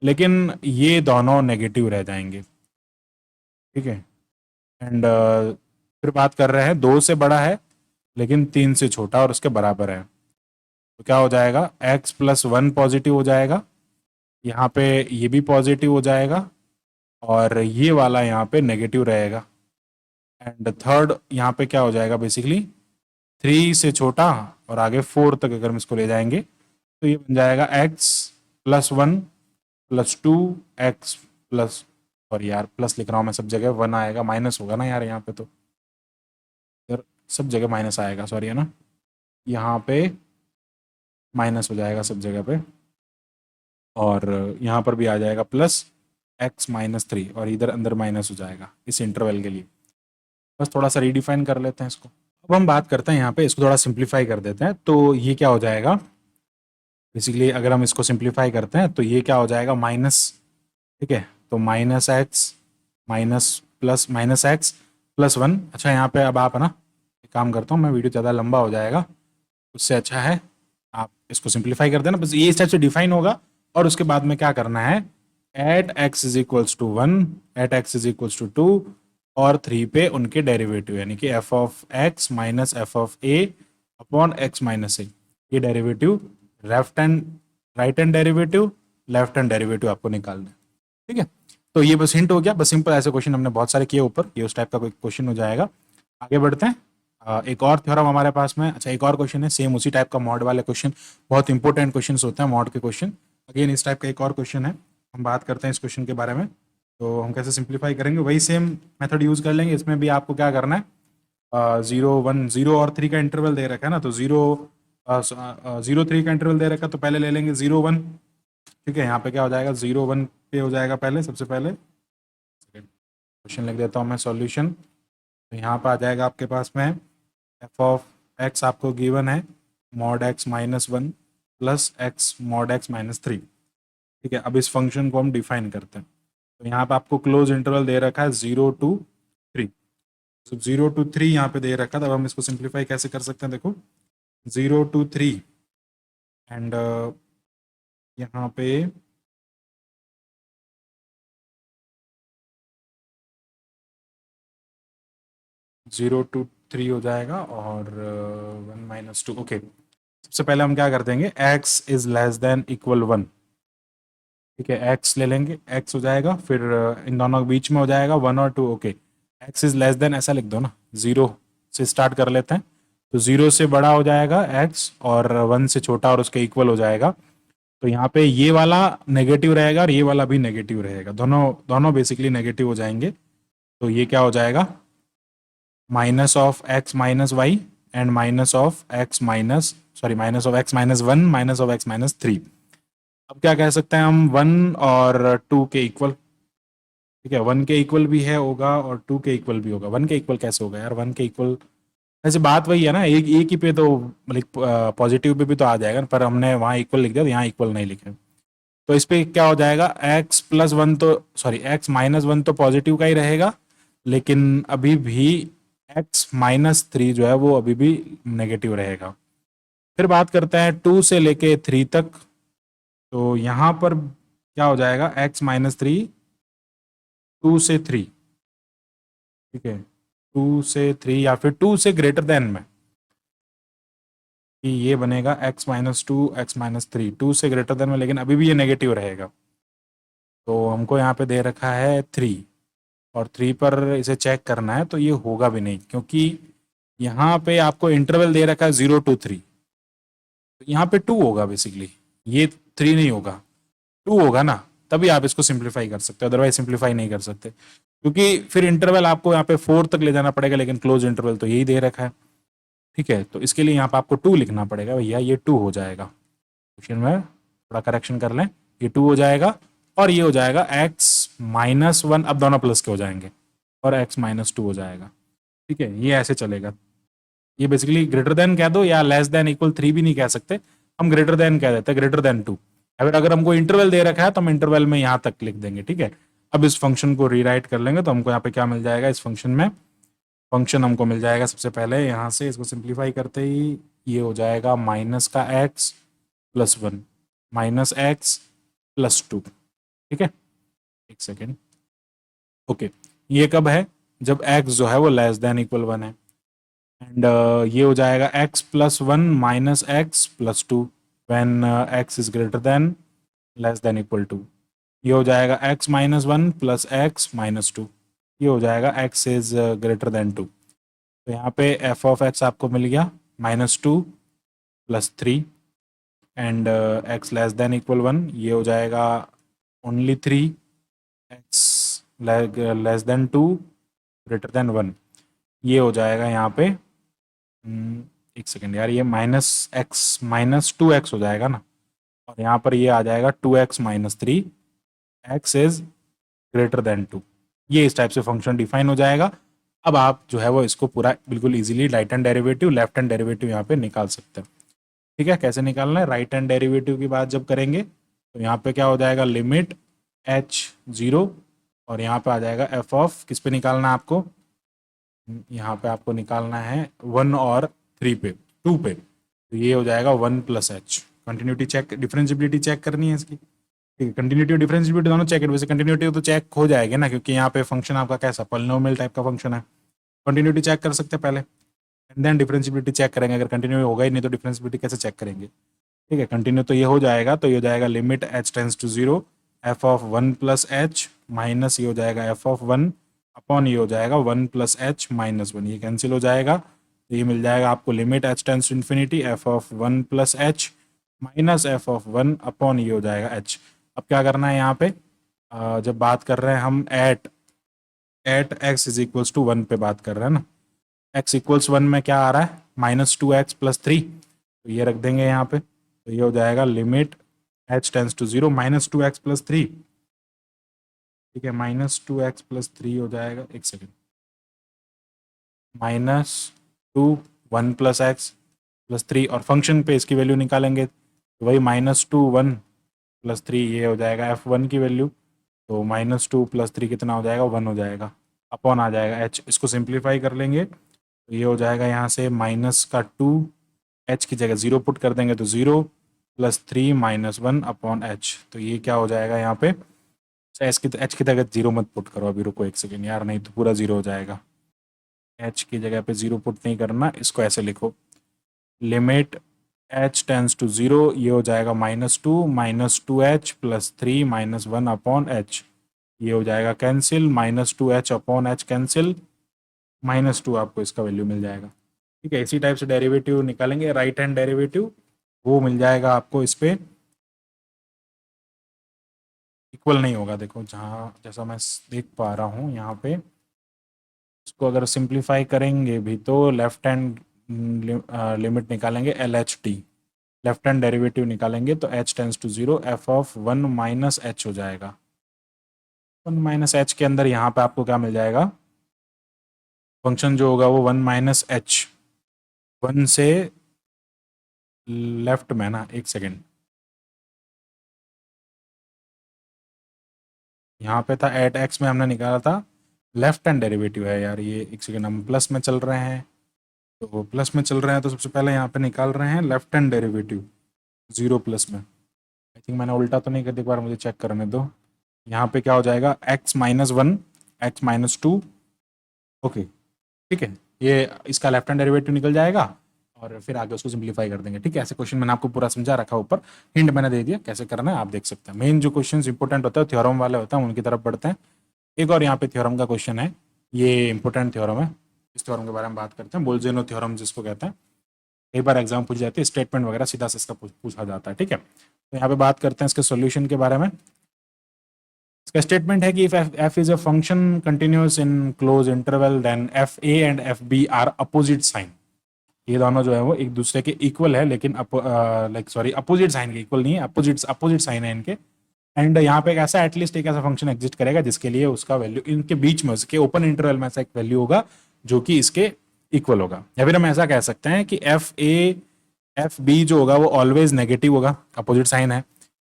लेकिन ये दोनों नेगेटिव रह जाएंगे, ठीक है। एंड फिर बात कर रहे हैं 2 से बड़ा है लेकिन 3 से छोटा और उसके बराबर है, तो क्या हो जाएगा, x+1 पॉजिटिव हो जाएगा, यहाँ पे ये भी पॉजिटिव हो जाएगा और ये वाला यहाँ पे नेगेटिव रहेगा। एंड थर्ड यहाँ पे क्या हो जाएगा, बेसिकली 3 से छोटा और आगे 4 तक अगर हम इसको ले जाएंगे तो ये बन जाएगा x+1+2x+, और यार प्लस लिख रहा हूँ मैं सब जगह, 1 आएगा, माइनस होगा ना यार यहाँ पे, तो यार सब जगह माइनस आएगा, सॉरी है ना, यहाँ पे माइनस हो जाएगा सब जगह पे, और यहाँ पर भी आ जाएगा +x-3 और इधर अंदर माइनस हो जाएगा इस इंटरवल के लिए। बस थोड़ा सा रीडिफाइन कर लेते हैं इसको। अब हम बात करते हैं यहाँ पे, इसको थोड़ा सिंप्लीफाई कर देते हैं, तो ये क्या हो जाएगा, बेसिकली अगर हम इसको सिंप्लीफाई करते हैं तो ये क्या हो जाएगा, माइनस, ठीक है, तो -x+1। अच्छा यहाँ पे अब आप है ना, एक काम करता हूँ मैं, वीडियो ज़्यादा लंबा हो जाएगा, उससे अच्छा है आप इसको सिंप्लीफाई कर देना, बस ये इस टाइप से डिफाइन होगा, और उसके बाद में क्या करना है, @x=1, @x=2 और 3 पे उनके डेरिवेटिव, यानी कि f(x - f(a)/x-a), ये derivative left hand, right hand derivative, left hand derivative आपको निकालना है, ठीक है। तो ये बस हिंट हो गया, बस सिंपल ऐसे क्वेश्चन हमने बहुत सारे किए ऊपर, ये उस टाइप का कोई क्वेश्चन हो जाएगा। आगे बढ़ते हैं, एक और थ्योरम हमारे पास में, अच्छा एक और क्वेश्चन है सेम उसी टाइप का, मॉड वाले क्वेश्चन, बहुत इंपॉर्टेंट क्वेश्चन होते हैं मॉड के क्वेश्चन। अगेन इस टाइप का एक और क्वेश्चन है, हम बात करते हैं इस क्वेश्चन के बारे में, तो हम कैसे सिंप्लीफाई करेंगे, वही सेम मेथड यूज कर लेंगे। इसमें भी आपको क्या करना है, 0 1 0 और 3 का इंटरवल दे रखा है ना, तो 0 0 3 का इंटरवल दे रखा है, तो पहले ले लेंगे 0 1, ठीक है। यहाँ पे क्या हो जाएगा, 0 1 पे हो जाएगा पहले, सबसे पहले क्वेश्चन लिख देता हूँ मैं सॉल्यूशन, तो यहाँ पे आ जाएगा आपके पास में f(x) आपको गिवन है (x-1 + x(x-3), ठीक है। अब इस फंक्शन को हम डिफाइन करते हैं, तो यहाँ पे आपको क्लोज इंटरवल दे रखा है 0 to 3, तो 0 to 3 यहाँ पे दे रखा था। अब हम इसको सिंप्लीफाई कैसे कर सकते हैं, देखो 0 to 3 एंड यहाँ पे 0 to 3 हो जाएगा और 1 - 2, ओके। सबसे पहले हम क्या कर देंगे, x=1, ठीक है, x ले लेंगे, x हो जाएगा, फिर इन दोनों के बीच में हो जाएगा 1 और 2, ओके। x=, ऐसा लिख दो ना, 0 से स्टार्ट कर लेते हैं, तो 0 से बड़ा हो जाएगा x और 1 से छोटा और उसके इक्वल हो जाएगा, तो यहाँ पे ये वाला नेगेटिव रहेगा और ये वाला भी नेगेटिव रहेगा, दोनों दोनों बेसिकली नेगेटिव हो जाएंगे, तो ये क्या हो जाएगा, -(x-y) एंड -(x-1 - अब क्या कह सकते हैं हम, 1 और 2 के इक्वल, ठीक है, 1 के इक्वल भी है होगा और 2 के इक्वल भी होगा। 1 के इक्वल कैसे होगा यार, 1 के इक्वल, वैसे बात वही है ना, एक ही पे तो मतलब पॉजिटिव पे भी तो आ जाएगा ना, पर हमने वहाँ इक्वल लिख दिया, यहाँ इक्वल नहीं लिखे, तो इस पे क्या हो जाएगा, x+1 तो सॉरी x-1 तो पॉजिटिव का ही रहेगा, लेकिन अभी भी x-3 जो है वो अभी भी नेगेटिव रहेगा। फिर बात करते हैं 2 से लेके 3 तक, तो यहाँ पर क्या हो जाएगा, x-3 2 से 3, ठीक है, 2 से 3 या फिर 2 से ग्रेटर देन में, कि ये बनेगा x-2 x-3, 2 से ग्रेटर देन में, लेकिन अभी भी ये नेगेटिव रहेगा, तो हमको यहाँ पे दे रखा है 3 और 3 पर इसे चेक करना है, तो ये होगा भी नहीं, क्योंकि यहाँ पे आपको इंटरवल दे रखा है 0 to 3, तो यहाँ पे 2 होगा बेसिकली, ये 3 नहीं होगा, 2 होगा ना, तभी आप इसको सिंप्लीफाई कर सकते हो, अदरवाइज सिंप्लीफाई नहीं कर सकते, क्योंकि फिर इंटरवल आपको यहाँ पे 4 तक ले जाना पड़ेगा, लेकिन क्लोज इंटरवल तो यही दे रखा है, ठीक है। तो इसके लिए यहाँ पे आपको 2 लिखना पड़ेगा भैया, ये 2 हो जाएगा, क्वेश्चन में थोड़ा करेक्शन कर लें, ये 2 हो जाएगा और ये हो जाएगा x-1, अब दोनों प्लस के हो जाएंगे और x-2 हो जाएगा, ठीक है, ये ऐसे चलेगा। ये बेसिकली ग्रेटर देन कह दो या लेस देन इक्वल 3 भी नहीं कह सकते, हम ग्रेटर देन कह देते हैं, greater than 2। अगर हमको इंटरवल दे रखा है तो हम इंटरवल में यहाँ तक लिख देंगे, ठीक है। अब इस फंक्शन को रीराइट कर लेंगे, तो हमको यहाँ पे क्या मिल जाएगा, इस फंक्शन में फंक्शन हमको मिल जाएगा, सबसे पहले यहाँ से इसको सिंप्लीफाई करते ही ये हो जाएगा -(x+1 - x+2), ठीक है, एक सेकेंड। ओके, ये कब है? जब x जो है वो लेस देन इक्वल 1 है। एंड ये हो जाएगा x plus 1 minus x plus 2 when x is greater than less than equal to. ये हो जाएगा x minus 1 plus x minus 2। ये हो जाएगा x इज ग्रेटर देन 2। तो यहाँ पे f ऑफ x आपको मिल गया -2 plus 3 and x less than equal 1। ये हो जाएगा only 3, x less then 2 greater than 1। ये हो जाएगा यहाँ पे एक सेकेंड यार, ये -2x हो जाएगा ना, और यहाँ पर ये आ जाएगा 2x minus 3, x is greater then 2। ये इस टाइप से फंक्शन डिफाइन हो जाएगा। अब आप जो है वो इसको पूरा बिल्कुल easily right hand derivative, left hand derivative यहाँ पे निकाल सकते हैं। ठीक है, कैसे निकालना है? राइट हैंड डेरिवेटिव की बात जब करेंगे तो यहाँ पे क्या हो जाएगा, लिमिट h 0, और यहाँ पे आ जाएगा f ऑफ, किस पे निकालना है आपको? यहाँ पे आपको निकालना है 1 और 3 पे, 2 पे। तो ये हो जाएगा 1 plus h. Continuity check, differentiability check करनी है इसकी। ठीक है, कंटिन्यूटी और डिफरेंशिबिलिटी दोनों चेक है। वैसे कंटिन्यूटी तो चेक हो जाएगी ना, क्योंकि यहाँ पे फंक्शन आपका कैसा पॉलिनोमियल टाइप का फंक्शन है। कंटिन्यूटी चेक कर सकते हैं पहले, एंड देन डिफरेंशिबिलिटी चेक करेंगे। अगर कंटिन्यू होगा ही नहीं तो डिफरेंशिबिलिटी कैसे चेक करेंगे? ठीक है, कंटिन्यू तो ये हो जाएगा, तो ये हो जाएगा limit h tends to 0 f of 1 plus h minus ये हो जाएगा f ऑफ 1 अपॉन ये हो जाएगा 1 प्लस एच माइनस 1। ये कैंसिल हो जाएगा, तो ये मिल जाएगा आपको limit h tends to infinity f of 1 plus h minus f of 1 upon ये हो जाएगा h। अब क्या करना है यहाँ पे, जब बात कर रहे हैं हम at x is equals to 1 पे बात कर रहे हैं ना, x इक्वल्स 1 में क्या आ रहा है, -2x प्लस 3। तो ये रख देंगे यहाँ पे, तो ये हो जाएगा limit h tends to 0 -2x plus 3। ठीक है, -2x प्लस 3 हो जाएगा, एक सेकेंड, -2 1 प्लस एक्स प्लस 3, और फंक्शन पे इसकी वैल्यू निकालेंगे तो वही -2 1 प्लस 3, ये हो जाएगा f1 की वैल्यू। तो -2 प्लस 3 कितना हो जाएगा, 1 हो जाएगा, अपॉन आ जाएगा h। इसको सिंप्लीफाई कर लेंगे तो ये हो जाएगा यहाँ से -2, h की जगह 0 पुट कर देंगे तो 0 प्लस 3 -1 अपॉन h। तो ये क्या हो जाएगा यहाँ पे, h की जगह 0 मत पुट करो अभी, रुको एक सेकेंड यार, नहीं तो पूरा 0 हो जाएगा। h की जगह पे 0 पुट नहीं करना, इसको ऐसे लिखो, लिमिट h टेंस टू 0, ये हो जाएगा -2 प्लस 3 -1 अपॉन h। ये हो जाएगा cancel, -2h upon h cancel, -2 आपको इसका वैल्यू मिल जाएगा। ठीक है, इसी टाइप से डेरिवेटिव निकालेंगे, राइट हैंड डेरिवेटिव वो मिल जाएगा आपको इस पे इक्वल नहीं होगा। देखो जहाँ, जैसा मैं देख पा रहा हूँ यहाँ पे, इसको अगर सिंप्लीफाई करेंगे भी तो लेफ्ट हैंड लिमिट निकालेंगे LHT, लेफ्ट हैंड डेरिवेटिव निकालेंगे तो h tends to 0 f of 1 minus h हो जाएगा। 1 माइनस एच के अंदर यहाँ पे आपको क्या मिल जाएगा, फंक्शन जो होगा वो 1 माइनस एच, 1 से लेफ्ट में ना, एक सेकेंड, यहाँ पे था एट एक्स में हमने निकाला था, लेफ्ट हैंड डेरिवेटिव है यार ये, एक सेकेंड, हम प्लस में चल रहे हैं, तो प्लस में चल रहे हैं तो सबसे पहले यहाँ पे निकाल रहे हैं लेफ्ट हैंड डेरिवेटिव 0 प्लस में। आई थिंक मैंने उल्टा तो नहीं कर दिया, एक बार मुझे चेक करने दो। यहाँ पे क्या हो जाएगा, x-1 x-2। ओके ठीक है, ये इसका लेफ्ट हैंड डेरिवेटिव निकल जाएगा और फिर आगे उसको सिंप्लीफाई कर देंगे। ठीक है, ऐसे क्वेश्चन मैंने आपको पूरा समझा रखा ऊपर, हिंट मैंने दे दिया कैसे करना है, आप देख सकते हैं। मेन जो क्वेश्चन इंपॉर्टेंट होता है थ्योरम वाले होते हैं, उनकी तरफ बढ़ते हैं। एक और यहाँ पे थ्योरम का क्वेश्चन है, ये इंपॉर्टेंट थ्योरम है, इस थ्योरम के बारे में बात करते हैं, बोल्जेनो थ्योरम जिसको कहते हैं। एक बार एग्जाम पूछ जाती है, स्टेटमेंट वगैरह सीधा से इसका पूछा जाता है। ठीक है, तो यहाँ पे बात करते हैं इसके सॉल्यूशन के बारे में। इसका स्टेटमेंट है कि if f is a function continuous in close interval then f a and f b are opposite sign. ये दोनों जो है वो एक दूसरे के इक्वल है, लेकिन अपोजिट साइन के इक्वल नहीं है, अपोजिट साइन है इनके। एंड यहाँ पे एक ऐसा एटलीस्ट एक ऐसा फंक्शन एग्जिस्ट करेगा जिसके लिए उसका वैल्यू इनके बीच में, उसके ओपन इंटरवल में ऐसा एक वैल्यू होगा जो कि इसके इक्वल होगा। या फिर हम ऐसा कह सकते हैं कि एफ ए एफ बी जो होगा वो ऑलवेज नेगेटिव होगा, अपोजिट साइन है,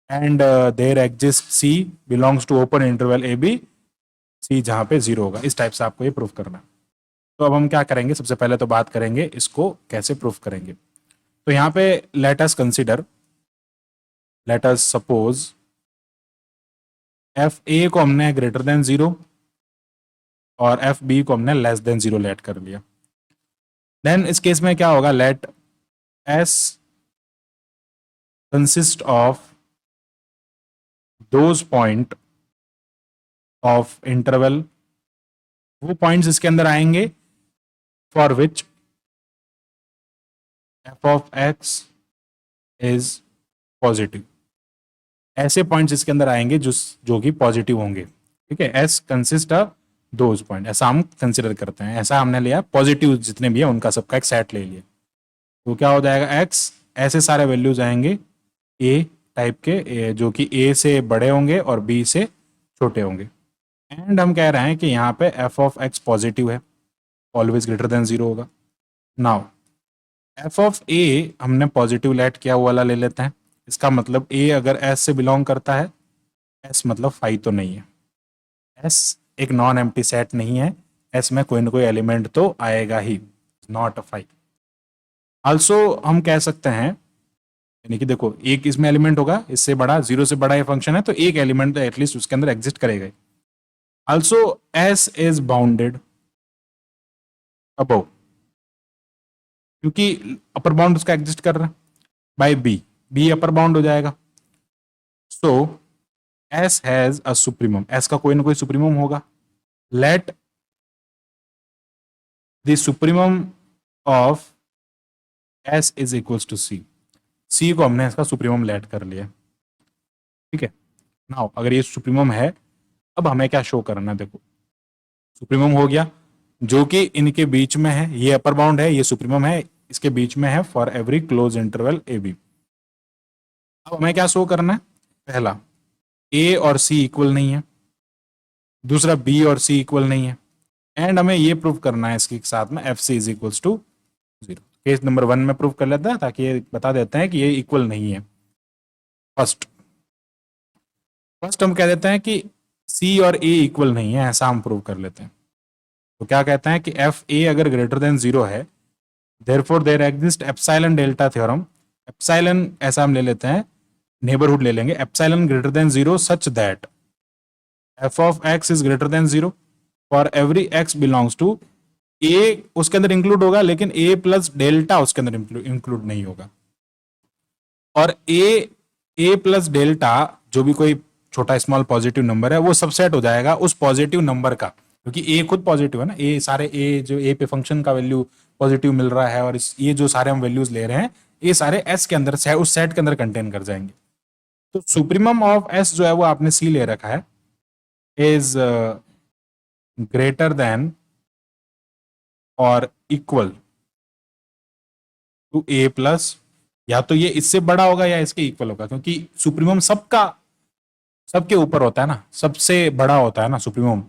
and there exist c belongs to open interval a b c जहाँ पे 0 होगा। इस टाइप से आपको ये प्रूफ करना है। तो अब हम क्या करेंगे, सबसे पहले तो बात करेंगे इसको कैसे प्रूफ करेंगे। तो यहाँ पे let us consider, let us suppose F A को हमने ग्रेटर देन 0 और एफ बी को हमने लेस देन 0 लेट कर लिया। देन इस केस में क्या होगा, let s consist of those point of interval, वो पॉइंट्स इसके अंदर आएंगे for which f of x is positive. ऐसे पॉइंट्स इसके अंदर आएंगे जो कि पॉजिटिव होंगे, ठीक है। S consist of those point, ऐसा हम कंसिडर करते हैं। ऐसा हमने लिया पॉजिटिव जितने भी है उनका सबका एक सेट ले लिया। तो क्या हो जाएगा, एक्स ऐसे सारे वैल्यूज आएंगे ए टाइप के जो कि ए से बड़े होंगे और बी से छोटे होंगे। एंड हम कह रहे हैं कि यहाँ पे एफ ऑफ एक्स पॉजिटिव है, ऑलवेज ग्रेटर देन 0 होगा। नाउ एफ ऑफ ए हमने पॉजिटिव लेट किया हुआ वाला ले लेते हैं। इसका मतलब ए अगर एस से बिलोंग करता है, एस मतलब फाई तो नहीं है, एस एक नॉन एम्प्टी सेट नहीं है, एस में कोई ना कोई एलिमेंट तो आएगा ही, नॉट अ फाई। आल्सो हम कह सकते हैं, यानी कि देखो एक इसमें एलिमेंट होगा, इससे बड़ा 0 से बड़ा ये फंक्शन है तो एक एलिमेंट तो एटलीस्ट उसके अंदर एग्जिस्ट करेगा। Also S is bounded above, क्योंकि अपर बाउंड उसका एग्जिस्ट कर रहा है, by b, b upper bound हो जाएगा। So S has a supremum, S का कोई ना कोई सुप्रीमम होगा। Let the supremum of S is equals to c, c को हमने इसका सुप्रीमम लेट कर लिया, ठीक है। नाउ अगर ये सुप्रीमम है, अब हमें क्या शो करना है, देखो सुप्रीमम हो गया जो कि इनके बीच में है, ये अपर बाउंड है, ये सुप्रीमम है, इसके बीच में है for every close interval a b. अब हमें क्या शो करना है, पहला ए और सी इक्वल नहीं है, दूसरा बी और सी इक्वल नहीं है, एंड हमें ये प्रूव करना है इसके साथ में f c is equals to 0। Case number 1 में प्रूव कर लेते हैं ताकि ये बता देते हैं कि ये इक्वल नहीं है। फर्स्ट हम कह देते हैं कि सी और ए इक्वल नहीं है, ऐसा हम प्रूव कर लेते हैं। तो क्या कहते हैं कि एफ ए अगर ग्रेटर देन 0 है, therefore there exist epsilon delta theorem. Epsilon ऐसा हम ले लेते हैं, नेबरहुड ले लेंगे, epsilon greater than 0 such that f of x is greater than 0 for every x belongs to a, उसके अंदर इंक्लूड होगा लेकिन ए प्लस डेल्टा उसके अंदर इंक्लूड नहीं होगा। और ए प्लस डेल्टा जो भी कोई छोटा स्मॉल पॉजिटिव नंबर है वो सबसेट हो जाएगा उस पॉजिटिव नंबर का, क्योंकि ए खुद पॉजिटिव है ना, ए सारे ए जो ए पे फंक्शन का वैल्यू पॉजिटिव मिल रहा है और ये जो सारे हम वैल्यूज ले रहे हैं ये सारे एस के अंदर उस सेट के अंदर कंटेन कर जाएंगे। तो सुप्रीमम ऑफ एस जो है वो आपने सी ले रखा है, इज ग्रेटर देन और इक्वल टू ए प्लस, या तो ये इससे बड़ा होगा या इसके इक्वल होगा, क्योंकि सुप्रीमम सबके ऊपर होता है ना, सबसे बड़ा होता है ना सुप्रीमम,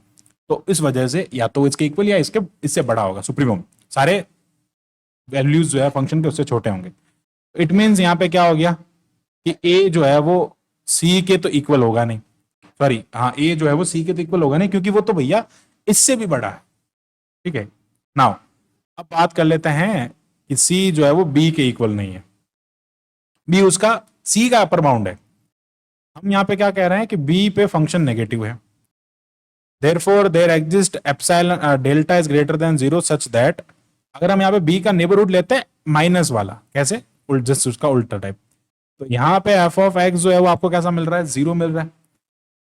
तो इस वजह से या तो इसके इक्वल या इससे बड़ा होगा सुप्रीमम, सारे वैल्यूज जो है फंक्शन के उससे छोटे होंगे। इट मीन्स यहाँ पे क्या हो गया कि ए जो है वो सी के तो इक्वल होगा नहीं, सॉरी हाँ ए जो है वो सी के तो इक्वल होगा नहीं, क्योंकि वो तो भैया इससे भी बड़ा है, ठीक है। नाउ अब बात कर लेते हैं कि सी जो है वो बी के इक्वल नहीं है, बी उसका सी का अपर बाउंड है। हम यहाँ पे क्या कह रहे हैं कि बी पे फंक्शन नेगेटिव है, therefore there exist epsilon delta is greater than 0 such that, अगर हम यहाँ पे बी का नेबरहुड लेते हैं माइनस वाला, कैसे जस्ट उसका उल्टा टाइप, तो यहाँ पे एफ ऑफ एक्स जो है वो आपको कैसा मिल रहा है, 0 मिल रहा है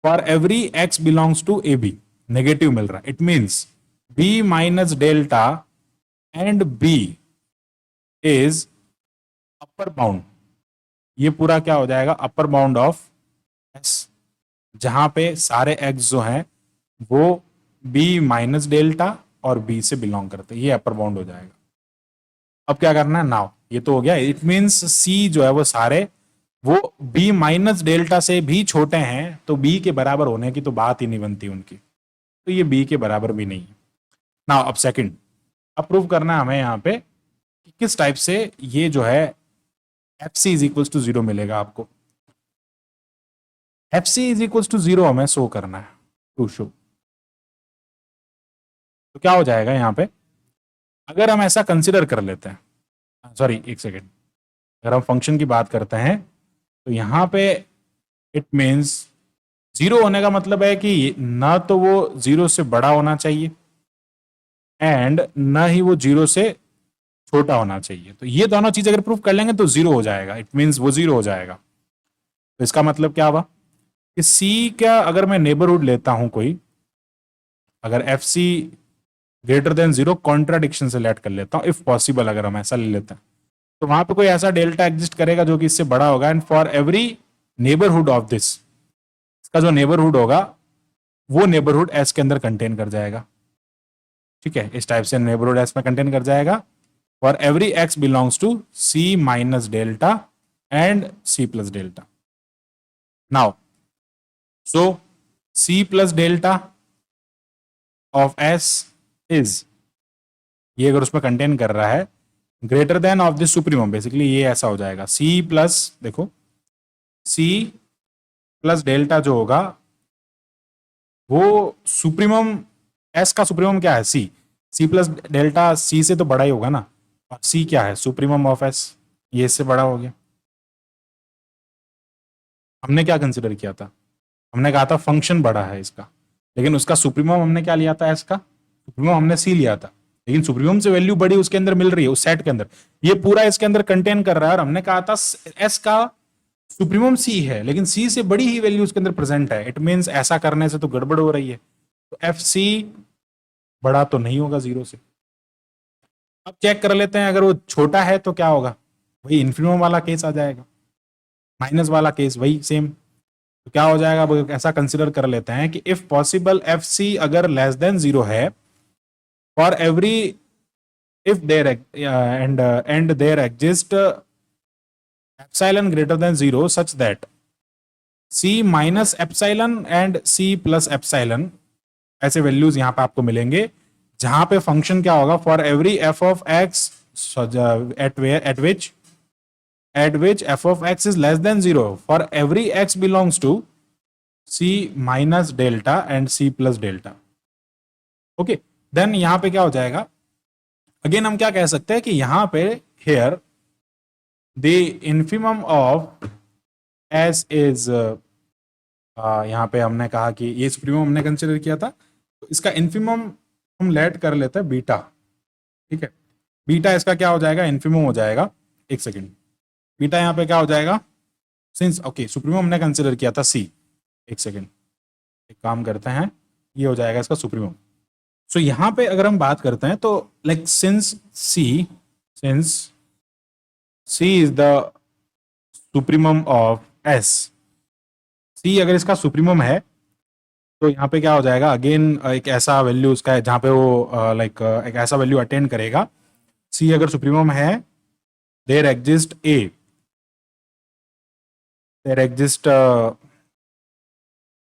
for every x belongs to a b, negative मिल रहा है। It means b minus delta and b is upper bound, ये पूरा क्या हो जाएगा अपर बाउंड ऑफ एस, जहां पे सारे एक्स जो हैं वो बी माइनस डेल्टा और बी से बिलोंग करते हैं, ये अपर बाउंड हो जाएगा। अब क्या करना है, नाउ ये तो हो गया, इट मीन्स सी जो है वो सारे वो बी माइनस डेल्टा से भी छोटे हैं, तो बी के बराबर होने की तो बात ही नहीं बनती उनकी, तो ये बी के बराबर भी नहीं है। नाउ अब सेकंड अप्रूव करना है हमें यहाँ पे कि किस टाइप से ये जो है f c is equals to 0 मिलेगा आपको। F c is equals to 0 हमें शो करना है, टू शो, तो क्या हो जाएगा यहाँ पे, अगर हम ऐसा कंसिडर कर लेते हैं, सॉरी एक सेकेंड, अगर हम फंक्शन की बात करते हैं तो यहाँ पे इट मीन्स जीरो होने का मतलब है कि ना तो वो जीरो से बड़ा होना चाहिए एंड ना ही वो जीरो से छोटा होना चाहिए। तो ये दोनों चीज अगर प्रूव कर लेंगे तो जीरो हो जाएगा, इट मींस वो जीरो हो जाएगा। तो इसका मतलब क्या हुआ कि सी का अगर मैं नेबरहुड लेता हूं कोई, अगर f c greater than zero contradiction से लेट कर लेता हूं, इफ पॉसिबल अगर हम ऐसा ले लेते हैं, तो वहां पे कोई ऐसा डेल्टा एग्जिस्ट करेगा जो कि इससे बड़ा होगा, and for every neighbourhood of this, इसका जो नेबरहुड होगा वो नेबरहुड एस के अंदर कंटेन कर जाएगा। ठीक है, इस टाइप से नेबरहुड एस में कंटेन कर जाएगा for every x belongs to c minus delta and c plus delta. Now so c plus delta of S is, ये अगर उसमें कंटेन कर रहा है greater than of this supremum, basically ये ऐसा हो जाएगा सी प्लस, देखो सी प्लस डेल्टा जो होगा वो सुप्रीमम, एस का सुप्रीमम क्या है सी, सी प्लस डेल्टा सी से तो बड़ा ही होगा ना, और सी क्या है सुप्रीमम ऑफ एस, ये इससे बड़ा हो गया। हमने क्या कंसिडर किया था, हमने कहा था फंक्शन बड़ा है इसका, लेकिन उसका सुप्रीमम हमने क्या लिया था, एस का सुप्रीमम हमने सी लिया था, लेकिन सुप्रीमम से वैल्यू बड़ी उसके अंदर मिल रही है उस सेट के अंदर, ये पूरा इसके अंदर कंटेन कर रहा है, और हमने कहा था एस का सुप्रीमम सी है लेकिन सी से बड़ी ही वैल्यू उसके अंदर प्रेजेंट है, इट मींस ऐसा करने से तो गड़बड़ हो रही है, तो एफ सी बड़ा तो नहीं होगा जीरो से। अब चेक कर लेते हैं अगर वो छोटा है तो क्या होगा, वही इन्फिनिमम वाला केस आ जाएगा, माइनस वाला केस वही सेम, तो क्या हो जाएगा, अब ऐसा कंसिडर कर लेते हैं कि इफ पॉसिबल एफ सी अगर लेस देन जीरो है for every, if there and there exist epsilon greater than zero such that c minus epsilon and c plus epsilon, ऐसे वैल्यूज यहां पे आपको मिलेंगे जहां पे फंक्शन क्या होगा for every F of x at which f of x is less than zero for every x belongs to c minus delta and c plus delta। Okay, then यहां पे क्या हो जाएगा, अगेन हम क्या कह सकते हैं कि यहां पे here the infimum of S is, यहां पे हमने कहा कि ये सुप्रीमम हमने कंसिडर किया था, तो इसका इन्फिमम हम लेट कर लेते हैं बीटा। ठीक है, बीटा इसका क्या हो जाएगा, इन्फिमम हो जाएगा, एक सेकेंड, बीटा यहां पे क्या हो जाएगा, सिंस ओके सुप्रीमम हमने कंसिडर किया था सी, एक सेकेंड एक काम करते हैं, ये हो जाएगा इसका सुप्रीमम। सो यहां पे अगर हम बात करते हैं तो like since c is the supremum of S, c अगर इसका सुप्रीमम है तो यहाँ पे क्या हो जाएगा, अगेन एक ऐसा वैल्यू उसका है जहां पे वो लाइक एक ऐसा वैल्यू अटेंड करेगा, सी अगर सुप्रीमम है there exist a, there exist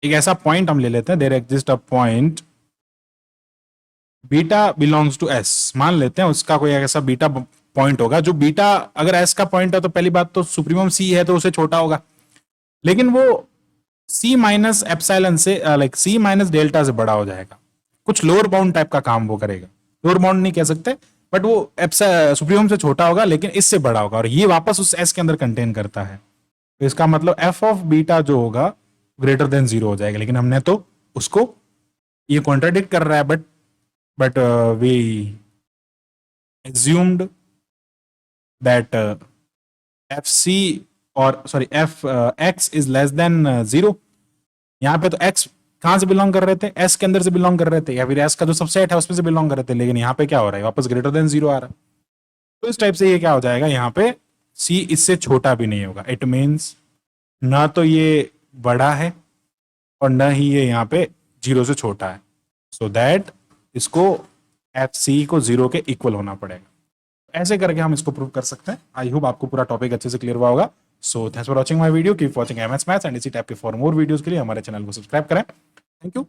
एक ऐसा पॉइंट हम ले लेते हैं, there exist a point beta belongs to s, मान लेते हैं उसका कोई ऐसा बीटा पॉइंट होगा जो बीटा अगर एस का पॉइंट है तो पहली बात तो सुप्रीमम सी है तो उसे छोटा होगा, लेकिन वो सी माइनस एप्सिलॉन से लाइक सी माइनस डेल्टा से बड़ा हो जाएगा, कुछ लोअर बाउंड टाइप का काम वो करेगा, लोअर बाउंड नहीं कह सकते बट वो सुप्रीमम से छोटा होगा लेकिन इससे बड़ा होगा, और ये वापस उस एस के अंदर कंटेन करता है, तो इसका मतलब एफ ऑफ बीटा जो होगा ग्रेटर देन जीरो हो जाएगा, लेकिन हमने तो उसको, ये कॉन्ट्राडिक्ट कर रहा है but we assumed that fc or sorry f x is less than zero, यहाँ पे तो x कहां से बिलोंग कर रहे थे, s के अंदर से बिलोंग कर रहे थे, या फिर s का जो सबसेट है उसमें से बिलोंग कर रहे थे, लेकिन यहाँ पे क्या हो रहा है वापस ग्रेटर देन जीरो आ रहा है, तो इस टाइप से ये क्या हो जाएगा, यहाँ पे c इससे छोटा भी नहीं होगा, इट मीन्स ना तो ये बड़ा है और ना ही ये यहाँ पे जीरो से छोटा है, सो दैट इसको एफ सी को जीरो के इक्वल होना पड़ेगा, ऐसे करके हम इसको प्रूव कर सकते हैं। आई होप आपको पूरा टॉपिक अच्छे से क्लियर हुआ होगा। So thanks for watching my video, keep watching MS maths and इसी टाइप के फॉर मोर वीडियोस के लिए हमारे चैनल को सब्सक्राइब करें। Thank you.